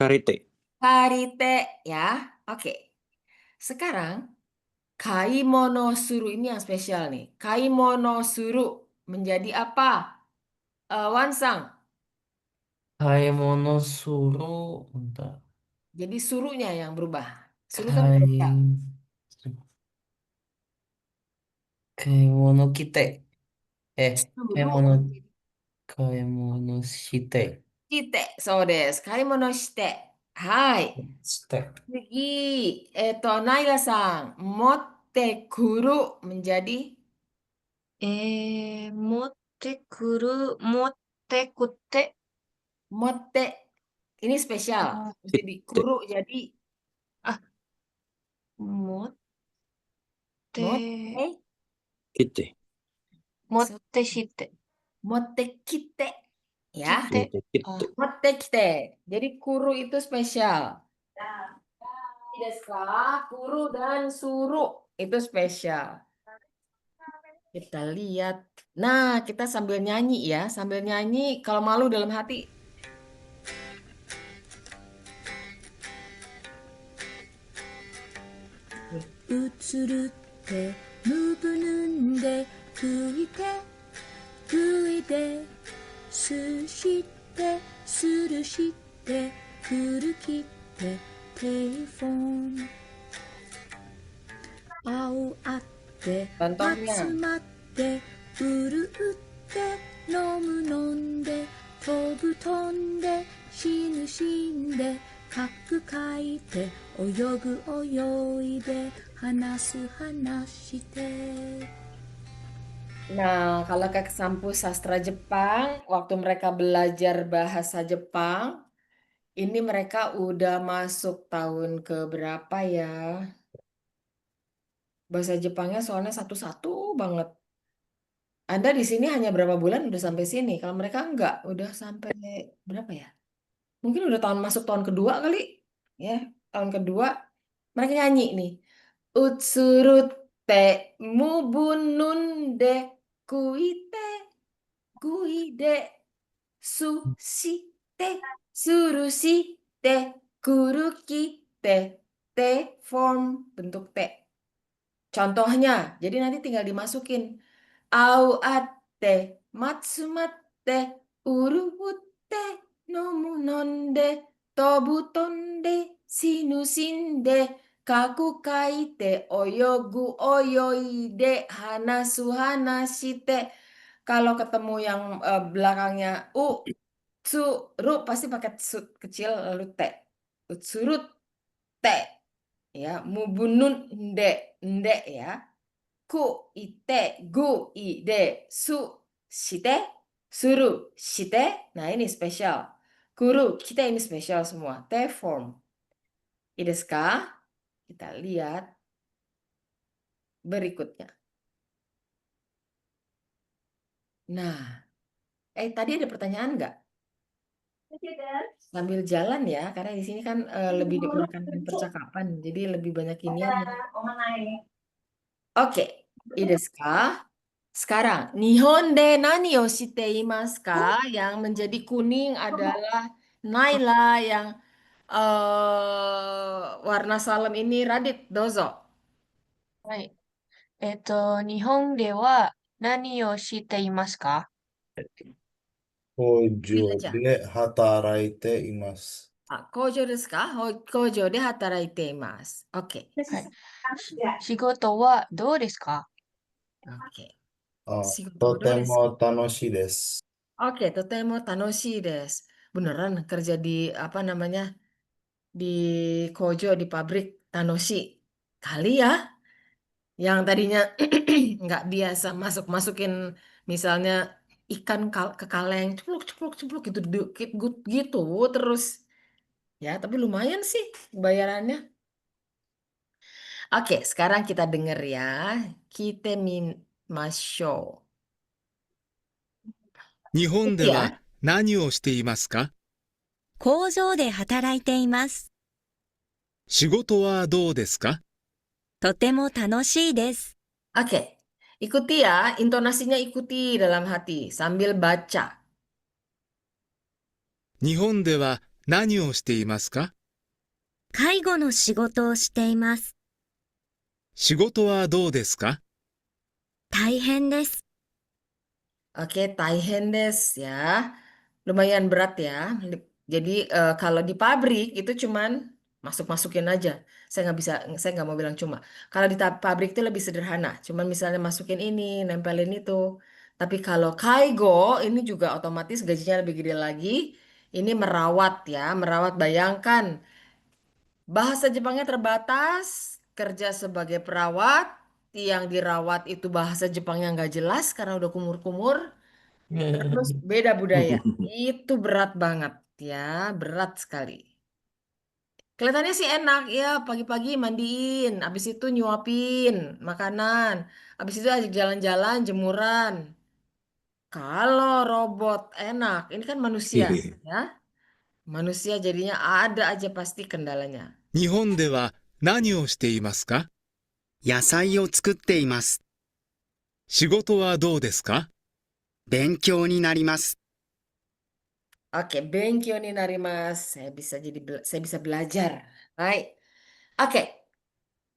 Karite. Karite ya. Oke. Sekarang kaimono suru ini yang spesial nih. Kaimono suru menjadi apa? Wansang. Kaemono suru. Bentar. Jadi surunya yang berubah. Suru kan Kai... spesial. Kaemono kite. Suru Kaemono... menjadi Kaemono shite. shite. So desu. Kaimono shite. Hai. Shite.次, Naila-san. Motte kuru menjadi motte kute. motte. Ini spesial. Jadi Ite. kuru jadi Motte. motte. Kite. Motte shite. Motte kite. Ya. Kite. Motte kite. Motte kite. Jadi kuru itu spesial. Desu ka? Kuru dan suru itu spesial. Kita lihat. Nah, kita sambil nyanyi ya. Sambil nyanyi kalau malu dalam hati. Utsurute, mubununde, fuide, sushite, surushite, kurukite, telepon. Ao atte, Contohnya. matsumatte, uruutte, nomu nonde, tobu tonde, shinu shinde, kaku kaite, oyogu oyoide, hanasu hanashite. Nah, kalau ke kampus sastra Jepang, waktu mereka belajar bahasa Jepang, ini mereka udah masuk tahun ke berapa ya? Bahasa Jepangnya soalnya satu-satu banget. Anda di sini hanya berapa bulan udah sampai sini. Kalau mereka enggak, udah sampai berapa ya? Mungkin udah masuk tahun kedua kali. Ya, tahun kedua. Mereka nyanyi nih. Utsurute mubununde kuite kuide sushite surushite kurukite te form bentuk T. Contohnya, jadi nanti tinggal dimasukin. Au atte, matsumatte, urubutte, nomu nonde, tobu tonde, shinu shinde, kaku kaite, oyogu oyoide, hanasu hanashite. Kalau ketemu yang belakangnya ru pasti pakai tsu kecil lalu te. Utsurut te. Ya, mubunun nde ya. Ku ite gu ide su shite suru shite. Nah, ini spesial. Kuru kita ini spesial semua. T form. Ide desu ka? Kita lihat berikutnya. Nah, tadi ada pertanyaan nggak? Sambil jalan ya, karena di sini kan lebih digunakan percakapan, jadi lebih banyak inian. Oke, ide desu ka? Sekarang, Nihon de nani o shite imasu ka? Yang menjadi kuning adalah Naila, yang warna salem ini Radit, dozo. はい。日本では何をしていますか？ Kojo Pilih aja. de hataraite imasu. Kojo desu ka? Kojo de hataraite imasu. Oke. はい。仕事はどうですか？ Oke. あ、 Shigoto と do て desu も楽しいです。 Oke, totemo tanoshi desu. Beneran kerja di apa namanya? Di Kojo di pabrik Tanoshi. Kali ya, yang tadinya nggak biasa masukin misalnya ikan ke kaleng, ceplok gitu, gitu terus. Ya, tapi lumayan sih bayarannya. Oke, sekarang kita denger ya. Kita min masyo. 日本で Itu は ya. 何をしていますか？工場で働いています。仕事はどうですか？とても楽しいです。 Oke, ikuti ya, intonasinya ikuti dalam hati sambil baca. 日本では何をしていますか？介護の仕事をしています。仕事はどうですか？大変です。 Oke, taihen des ya. Lumayan berat ya. Jadi kalau di pabrik itu cuman masuk-masukin aja. Saya nggak mau bilang cuma. Kalau di pabrik itu lebih sederhana. Cuman misalnya masukin ini, nempelin itu. Tapi kalau kaigo ini juga otomatis gajinya lebih gede lagi. Ini merawat ya, merawat. Bayangkan bahasa Jepangnya terbatas, kerja sebagai perawat, yang dirawat itu bahasa Jepangnya nggak jelas karena udah kumur-kumur. Terus beda budaya. Itu berat banget ya, berat sekali. Kelihatannya sih enak ya, pagi-pagi mandiin, habis itu nyuapin makanan, habis itu ajak jalan-jalan, jemuran. Kalau robot enak, ini kan manusia ya. Manusia jadinya ada aja pasti kendalanya. 日本では何をしていますか？野菜を作っています。仕事はどうですか？勉強になります。 Oke, benkyo ni narimas. Saya bisa belajar. Baik. Oke.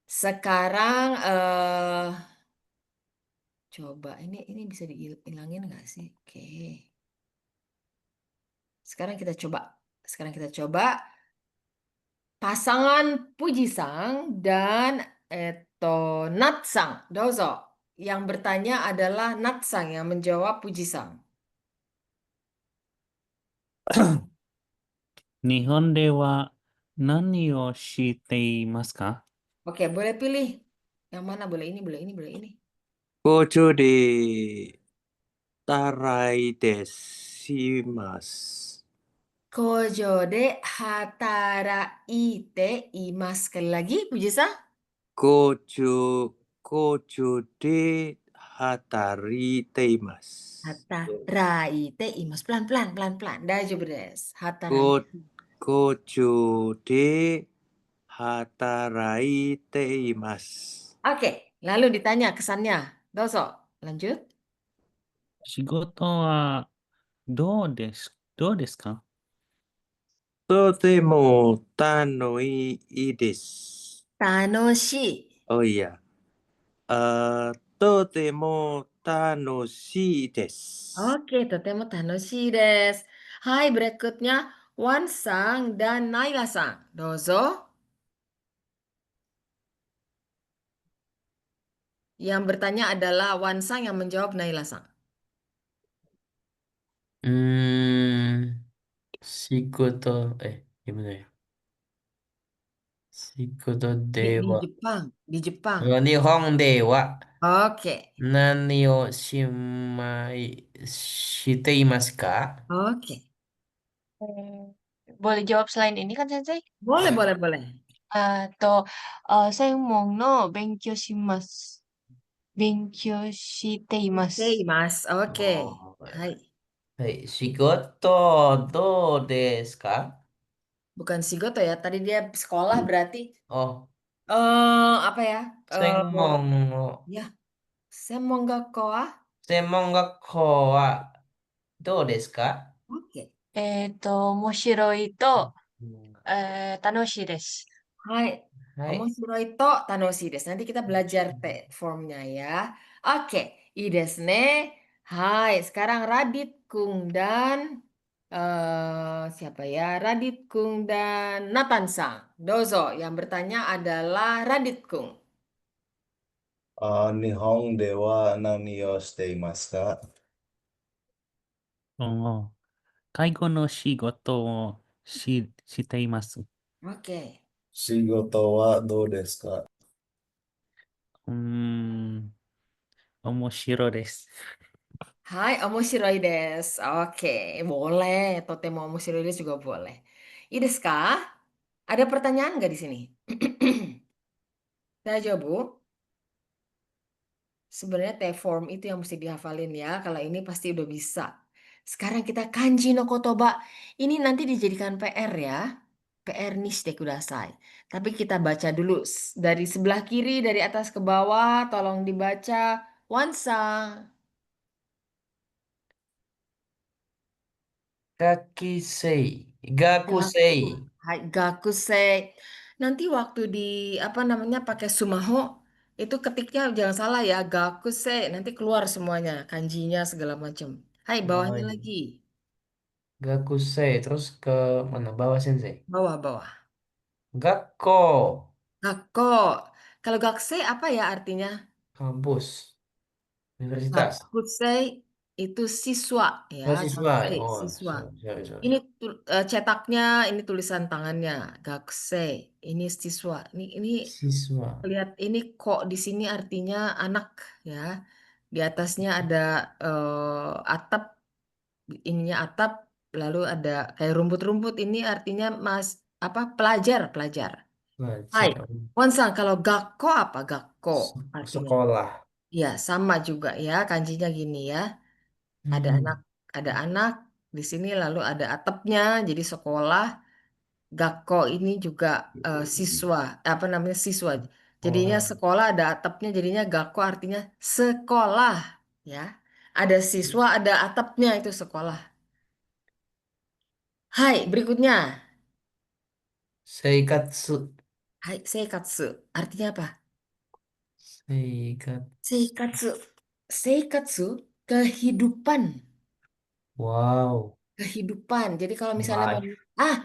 Sekarang coba ini bisa dihilangin nggak sih? Oke. Sekarang kita coba pasangan Pujisang dan Natsang. Dozo. Yang bertanya adalah Natsang, yang menjawab Pujisang. 日本では何をしていますか？ Oke, boleh pilih. Yang mana? Boleh ini, boleh ini, boleh ini. 工場で働いてします。 Kojo de hataraite imas. Sekali lagi, Pujisang. 工場で働いています。 Hataraite imas. Pelan-pelan, pelan-pelan. Daijoubu desu. 工 Hataraite. 工場で働いています。 Oke, lalu ditanya kesannya. Doso, lanjut. 仕事はどうですか？とても楽しいです。 Tanoshi. Oh iya. とても楽しいです。 Oke, totemo tanoshi desu. Hai, berikutnya Wansang dan Naila-sang. Dozo. Yang bertanya adalah Wansang, yang menjawab Naila-sang. 仕事、gimana ya? 仕事 Di では、 Jepang, di Jepang. 日本では Oke, 何をしていますか？ oke. Boleh jawab selain ini kan, Sensei? Boleh, boleh, boleh. Senmon no benkyou shimasu. Benkyou shite imasu. Mas. Oke. Oh, Hai. はい、仕事どうですか？ Bukan Shigoto ya. Tadi dia sekolah berarti. Oh, Apa ya? 専門の、 Ya. Senmon gakko wa? 専門学校はどうですか？ Oke. 面白いと、楽しいです。 Hai. はい。 Omoshiroi to tanoshi desu. Nanti kita belajar formnya ya. Oke. I desu ne. Hai. Sekarang Radit Kung dan siapa ya? Radit Kung dan Nathan-san. Dozo. Yang bertanya adalah Radit Kung. 日本では何をしていますか？介護の仕事をしています。Oke. 仕事はどうですか？面白いです。 Hai, omoshiroi desu. Oke, boleh. Totemo omoshiroi desu juga boleh. I desu ka? Ada pertanyaan nggak di sini? Daijoubu? Sebenarnya T-form itu yang mesti dihafalin ya. Kalau ini pasti udah bisa. Sekarang kita kanji no kotoba. Ini nanti dijadikan PR ya. PR ni shite kudasai. Tapi kita baca dulu dari sebelah kiri, dari atas ke bawah. Tolong dibaca. Wansang. Kakisei. Gakusei. Hai, gakusei. Nanti waktu di apa namanya pakai sumaho itu ketiknya jangan salah ya, gakusei. Nanti keluar semuanya, kanjinya segala macam. Hai, Oh, bawahnya iya. lagi. Gakusei. Terus ke mana? Bawah sensei. Bawah. Gakko. Gakko. Kalau gakusei apa ya artinya? Kampus. Universitas. Gakusei itu siswa ya, Oh, siswa. gakusei Oh, siswa. sorry. Ini cetaknya, ini tulisan tangannya, gakusei. Ini siswa. Ini Siswa. lihat ini kok di sini artinya anak ya. Di atasnya ada atap, ininya atap, lalu ada kayak rumput-rumput. Ini artinya apa pelajar. Hai, Belajar. Wonsang, kalau gakko apa gakko artinya? Sekolah. Ya, sama juga ya, kanjinya gini ya. Ada Hmm. anak di sini lalu ada atapnya, jadi sekolah. Gakko ini juga siswa, apa namanya siswa. Jadinya Sekolah. sekolah ada atapnya, jadinya gakko artinya sekolah, ya. Ada siswa, ada atapnya itu sekolah. Hai, berikutnya. Seikatsu. Hai, seikatsu. Artinya apa? Seikat. Seikatsu. Seikatsu, kehidupan. Wow. Kehidupan. Jadi kalau misalnya mau, Life.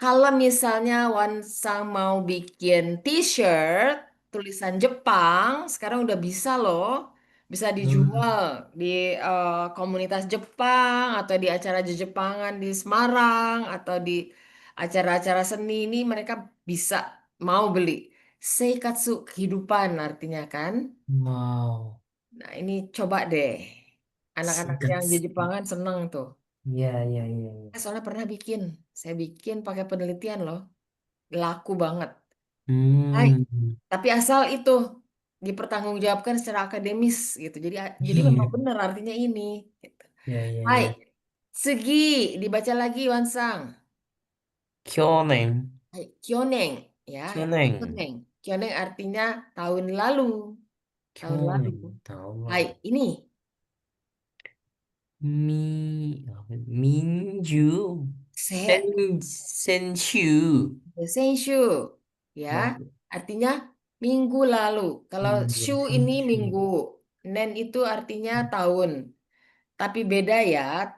kalau misalnya Wansang mau bikin t-shirt tulisan Jepang, sekarang udah bisa loh. Bisa Hmm. dijual di komunitas Jepang atau di acara Jepangan di Semarang atau di acara-acara seni ini mereka bisa mau beli. Seikatsu kehidupan artinya kan. Wow. Nah, ini coba deh. Anak-anak yang di Seikatsu. Jepangan seneng tuh. Iya. Soalnya pernah bikin. Saya bikin pakai penelitian loh. Laku banget. Hai. Hmm. Tapi asal itu dipertanggungjawabkan secara akademis gitu. Jadi memang Iya. benar artinya ini. Gitu. Hai. Iya. Segi. Dibaca lagi Wansang. Kyonen. Hai. Kyoneng. Ya. Kyonen. Kyoneng artinya tahun lalu. Tahun lalu. Kyonen. Tahu Hai. lah. Ini. Minju. Se. Senshu. Senshu. Ya. Wow. Artinya minggu lalu. Kalau shu ini Senshu. minggu. Nen itu artinya tahun. Tapi beda ya.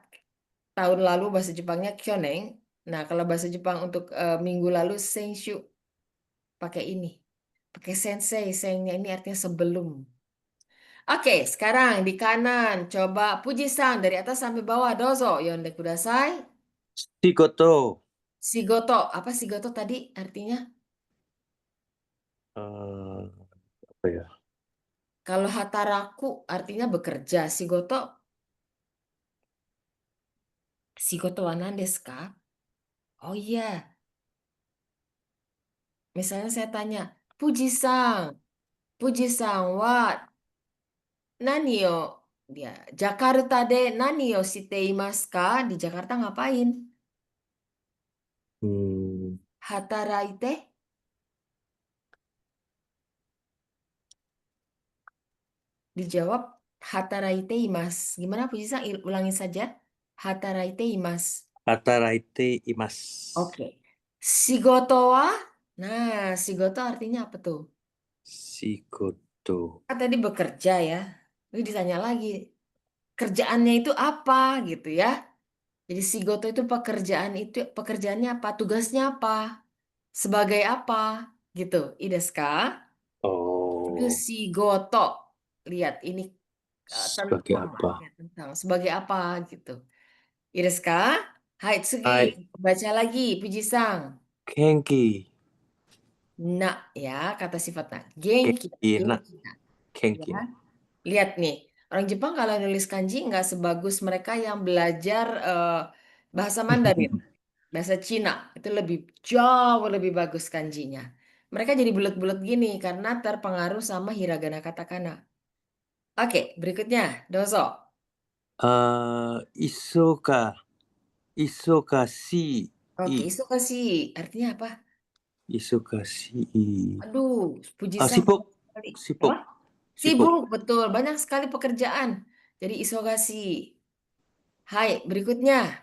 Tahun lalu bahasa Jepangnya kyoneng. Nah, kalau bahasa Jepang untuk minggu lalu senshu pakai ini. Pakai sensei. Sengnya ini artinya sebelum. Oke, sekarang di kanan coba Puji-san dari atas sampai bawah. Dozo, yonde kudasai. Shigoto. Shigoto. Apa shigoto tadi artinya? Apa ya? Kalau hataraku artinya bekerja. Shigoto wa nan desu ka? Oh iya. Misalnya saya tanya, Puji-san wa nani yo dia Jakarta de nani yo shite imasu ka? Di Jakarta ngapain? Hmm, Hataraite? Dijawab hataraite imasu. Gimana Puji-san? Ulangi saja. Hataraite imasu. Hataraite imasu. Oke. Shigoto wa? Nah, shigoto artinya apa tuh? Shigoto. Kan tadi bekerja ya. Ini ditanya lagi, kerjaannya itu apa gitu ya. Jadi shigoto itu pekerjaannya apa? Tugasnya apa? Sebagai apa? Gitu. I desu ka? Itu Oh, shigoto. Lihat ini sebagai tentang apa? ya, tentang sebagai apa gitu. I desu ka? Hai, Tsugi. Hai, Baca lagi, Puji-san. Genki. Nak ya, kata sifatnya. Genki. Genki, nak. Genki. Nak. Genki, Ya. nak. Lihat nih, orang Jepang kalau nulis kanji nggak sebagus mereka yang belajar bahasa Mandarin, bahasa Cina. Itu jauh lebih bagus kanjinya. Mereka jadi bulat-bulat gini karena terpengaruh sama hiragana katakana. Oke, berikutnya, dozo. Isokasi. Oke, isokasi. Artinya apa? Isokasi. Aduh, Puji-san Sibuk. banyak sekali. Sibuk. Apa? Sibuk, betul. Banyak sekali pekerjaan. Jadi isogasi. Hai, berikutnya.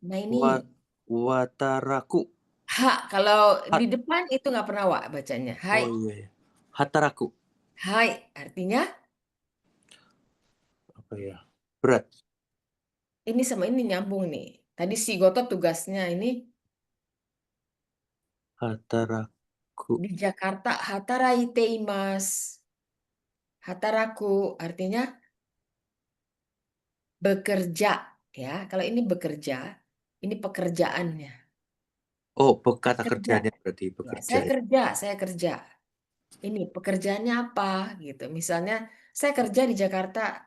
Nah ini, Wataraku. kalau di depan itu nggak pernah wa bacanya. Hai, Oh iya, iya. Hataraku. hai, artinya Apa ya? Berat. ini sama ini nyambung nih. Tadi si Goto tugasnya ini Hataraku. di Jakarta, hataraite imasu. Hataraku artinya bekerja, ya. Kalau ini bekerja, ini pekerjaannya. Oh, kata Kerja. kerjanya berarti Ya, bekerja. saya kerja. Ini pekerjaannya apa gitu. Misalnya saya kerja di Jakarta.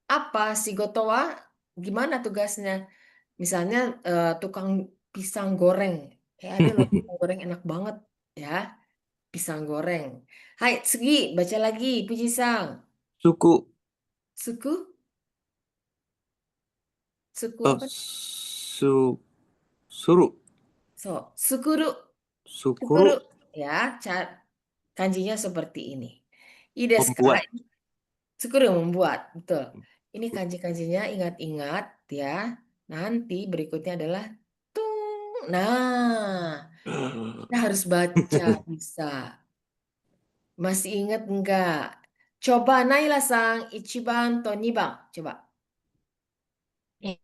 Apa si Gotowa? Gimana tugasnya? Misalnya tukang pisang goreng. Ada loh pisang goreng enak banget ya. Pisang goreng. Hai, Segi, baca lagi Puji-san. Suku. Suku? Suku Oh, apa? suru. So, sukuru. Sukuru. Ya, kanjinya seperti ini. Desu ka? Membuat. Sukuru membuat, betul. Ini kanji-kanjinya ingat-ingat ya. Nanti berikutnya adalah tung. Nah, kita harus baca bisa. Masih ingat enggak? Coba Naila-san, ichiban to niban. Coba. え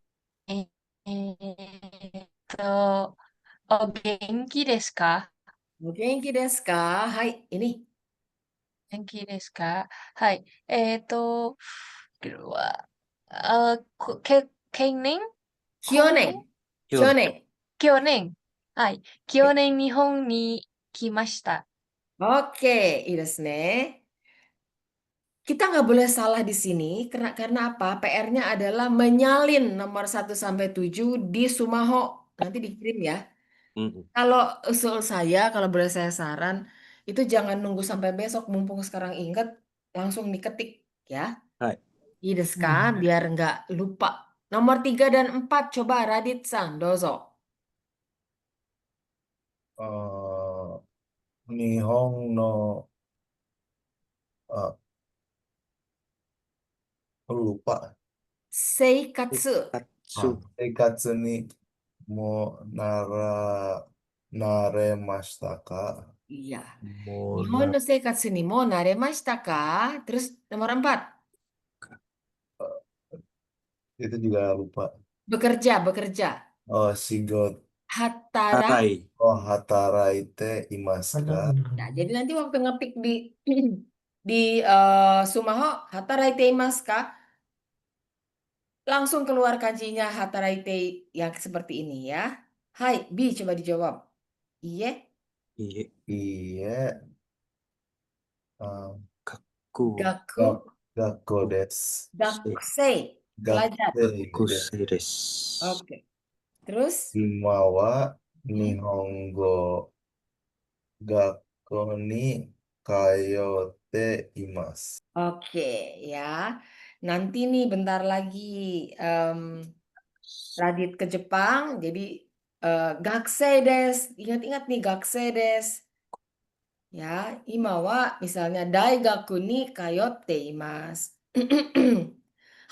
お元気ですか？ Genki desu ka? Hai, ini. 元気ですか？はい。は、年 Kyonen. Kyonen. 去年。はい。去年日本に来ました。 Oke,いいですね. Kita nggak boleh salah di sini karena apa? PR-nya adalah menyalin nomor 1 sampai 7 di Sumaho. Nanti dikirim ya. Kalau usul saya, kalau boleh saya saran, itu jangan nunggu sampai besok, mumpung sekarang ingat, langsung diketik ya. Hai. Iya kan, biar nggak lupa. Nomor 3 dan 4, coba Radit-san, dozo. 日本の、lupa. Seikatsu. Seikatsu ni naremashita ka? Iya. Nihon no seikatsu ni mo naremashita ka? Terus nomor 4. Itu juga lupa. Bekerja. Oh, shigot. Hatarai. Oh, hataraite imasu ka? Nah, jadi nanti waktu ngetik di Sumaho, hataraite imasu ka? Langsung keluar kanjinya hataraite yang seperti ini ya. Hai, B, coba dijawab. Iya. Iya. Gaku. Gakko desu. Gakusei. Pelajar. Gakusei desu. Oke. Terus? Ima wa Nihongo gakko ni kayote imasu. Oke, ya. Nanti nih bentar lagi Radit ke Jepang, jadi gakusei desu. Ingat-ingat nih gakusei desu. Ya, ima wa misalnya daigaku ni kayotte imasu.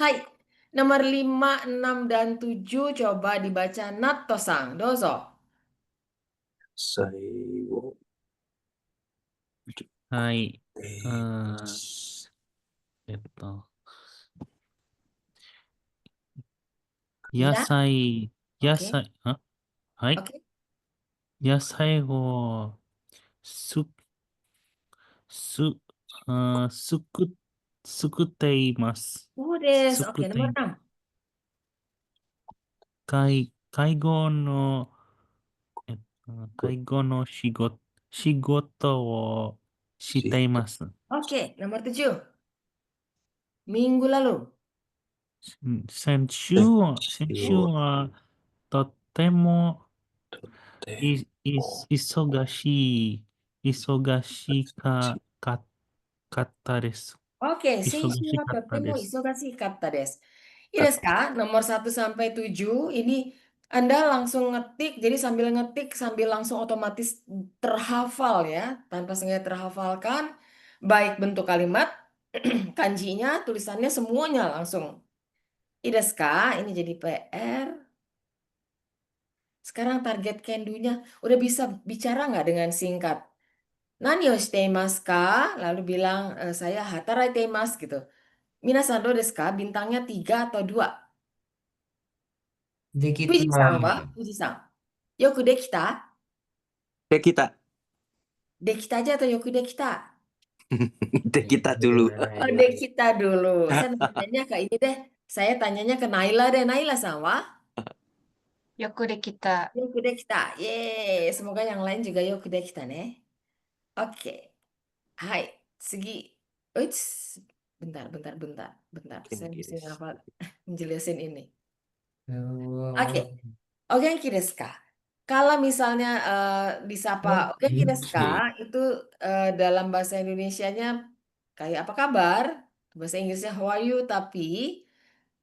Hai, nomor 5, 6, dan 7 coba dibaca Natto-san, dozo. Hai. Yasai. Hah? Hai. Oke. Yasai wo sukutte imasu. Desu. Oke, nomor 6. 介護の仕事をしています。 Oke, nomor 7. Minggu lalu. 先週はとっても忙しかったです。 Oke, 忙し seishuu wa かった totemo です。 isogashikatta desu. Desu ka? Nomor 1 sampai 7 ini Anda langsung ngetik, jadi sambil ngetik sambil langsung otomatis terhafal ya, tanpa sengaja terhafalkan, baik bentuk kalimat, kanjinya, tulisannya semuanya langsung. Desu ka? Ini jadi PR. Sekarang target can-do-nya udah bisa bicara nggak dengan singkat? Nani o shite imasu ka? Lalu bilang saya hataraite imasu gitu. Minasan do desu ka? Bintangnya 3 atau 2? Dikit Fuji-san wa? Fuji-san. Yoku dekita? Ya kita. Dekita aja atau yoku dekita? Deh kita dulu. Oh, dekita dulu. Saya tanyanya ke ini deh. Saya tanyanya ke Naila deh. Naila-san wa? Yoku de kita. Yoku dekita. Yeay. Semoga yang lain juga yoku dekita ne. Oke. Hai. Segi. Uits. Bentar. Saya mesti ngapa menjelasin ini. Oke. Ogenki desu ka? Kalau misalnya disapa ogenki desu ka, itu dalam bahasa Indonesianya kayak apa kabar? Bahasa Inggrisnya how are you? Tapi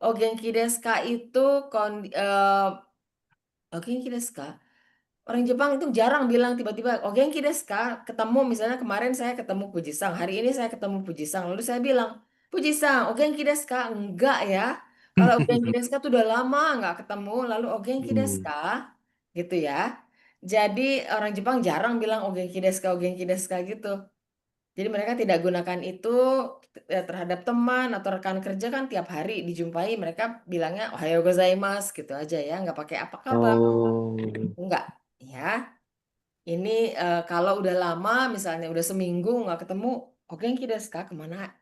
ogenki desu ka itu ogenki desu ka? Orang Jepang itu jarang bilang tiba-tiba ogenki desu ka? Ketemu misalnya kemarin saya ketemu Puji-san, hari ini saya ketemu Puji-san, lalu saya bilang, Puji-san, ogenki desu ka? Enggak ya. Kalau ogenki desu ka tuh udah lama nggak ketemu, lalu ogenki desu ka? Gitu ya. Jadi orang Jepang jarang bilang ogenki desu ka gitu. Jadi mereka tidak gunakan itu terhadap teman atau rekan kerja kan tiap hari dijumpai mereka bilangnya ohayo gozaimasu gitu aja ya, nggak pakai apa kabar. Oh. Enggak ya. Ini kalau udah lama misalnya udah seminggu nggak ketemu, ogenki desu ka? Kemana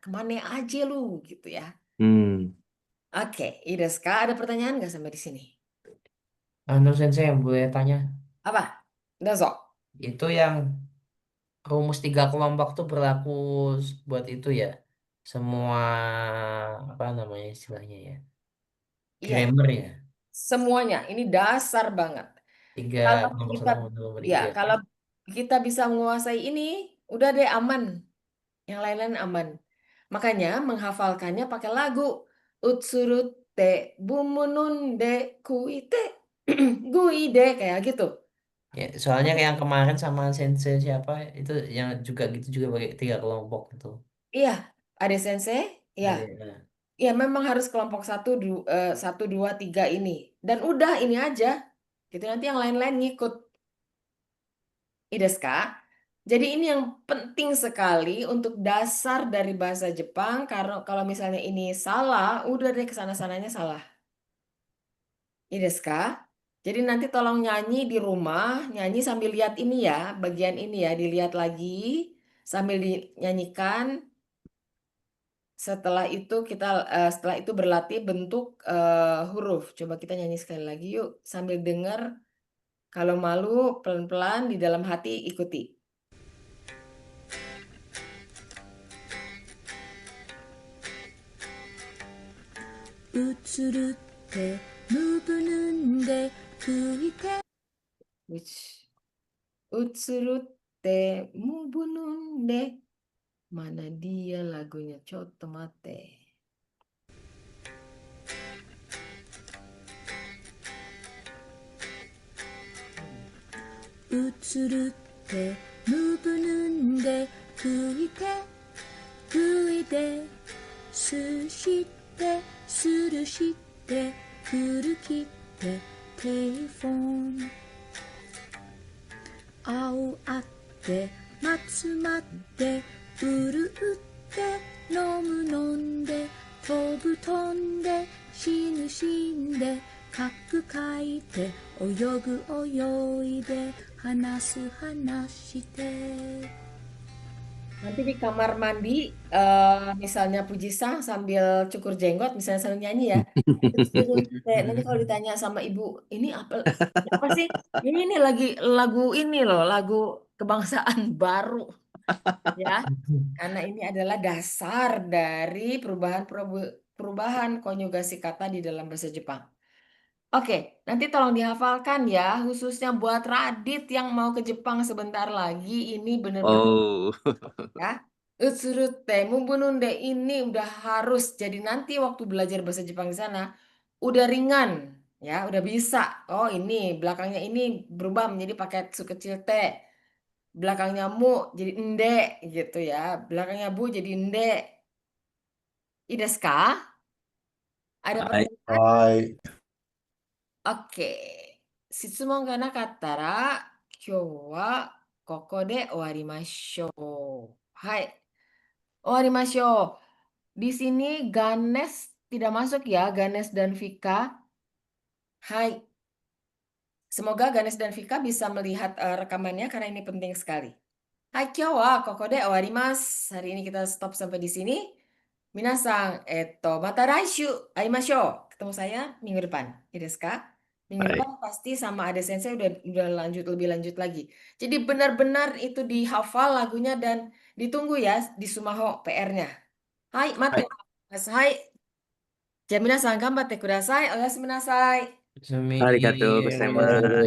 aja lu gitu ya. Oke, desu ka? Ada pertanyaan nggak sampai di sini? Anu Sensei yang boleh tanya. Apa? Dozo. Itu yang rumus 3 kelompok tuh berlaku buat itu ya. Semua apa namanya istilahnya ya. Iya, Grammar ya. semuanya. Ini dasar banget. 3 Kalau kelompok kita, 1 kelompok ya, 3. kalau kita bisa menguasai ini, udah deh aman. Yang lain-lain aman. Makanya menghafalkannya pakai lagu. Utsurute bumununde kuite guide kayak gitu. Ya, soalnya kayak yang kemarin sama Sensei siapa itu yang juga gitu juga pakai 3 kelompok itu. Iya, Ade Sensei. Ya, Jadi, ya memang harus kelompok 1, 2, 3 ini. Dan udah ini aja. Gitu nanti yang lain-lain ngikut. Desu ka? Jadi ini yang penting sekali untuk dasar dari bahasa Jepang karena kalau misalnya ini salah, udah deh kesana-sananya salah. Desu ka? Jadi nanti tolong nyanyi di rumah, nyanyi sambil lihat ini ya, bagian ini ya, dilihat lagi sambil dinyanyikan. Setelah itu berlatih bentuk huruf. Coba kita nyanyi sekali lagi yuk sambil dengar. Kalau malu pelan-pelan di dalam hati ikuti. Utsurute mubununde. Mana dia lagunya? Coto mate. Utsurute mubununde kuite kuide sushite surushite kurukite telepon青あって松まってうるって飲む飲んで飛ぶ飛んで死ぬ死んで書く書いて泳ぐ泳いで話す話して Nanti di kamar mandi, misalnya Puji-san sambil cukur jenggot, misalnya sambil nyanyi ya. Nanti kalau ditanya sama ibu, ini apa sih? Ini lagi lagu ini loh, lagu kebangsaan baru. Ya, karena ini adalah dasar dari perubahan konjugasi kata di dalam bahasa Jepang. Oke, nanti tolong dihafalkan ya, khususnya buat Radit yang mau ke Jepang sebentar lagi, ini benar-benar Oh. ya. Utsurute, mumbununde ini udah harus. Jadi nanti waktu belajar bahasa Jepang di sana udah ringan, ya, udah bisa. Oh, ini belakangnya ini berubah menjadi pakai tsu kecil T. Belakangnya mu jadi ende gitu ya. Belakangnya bu jadi ende. I desu ka? Ada Hai. pertanyaan? Hai. Oke. Shitsumon ga nakattara, kyou wa koko de owarimashou. Hai. Owarimashou. Di sini Ganes tidak masuk ya, Ganes dan Vika. Hai. Semoga Ganes dan Vika bisa melihat rekamannya karena ini penting sekali. Hai, kyou wa koko de owarimasu. Hari ini kita stop sampai di sini. Minasan, mata laishu aimashou. Ketemu saya minggu depan. Iya desu ka? Minggu Hai. depan pasti sama Ade Sensei udah lebih lanjut lagi. Jadi benar-benar itu dihafal lagunya dan ditunggu ya di Sumaho PR-nya. Hai, mate. Hai. じゃあ皆さん頑張ってください。おやすみなさい。 Semi. Arigatou gozaimasu.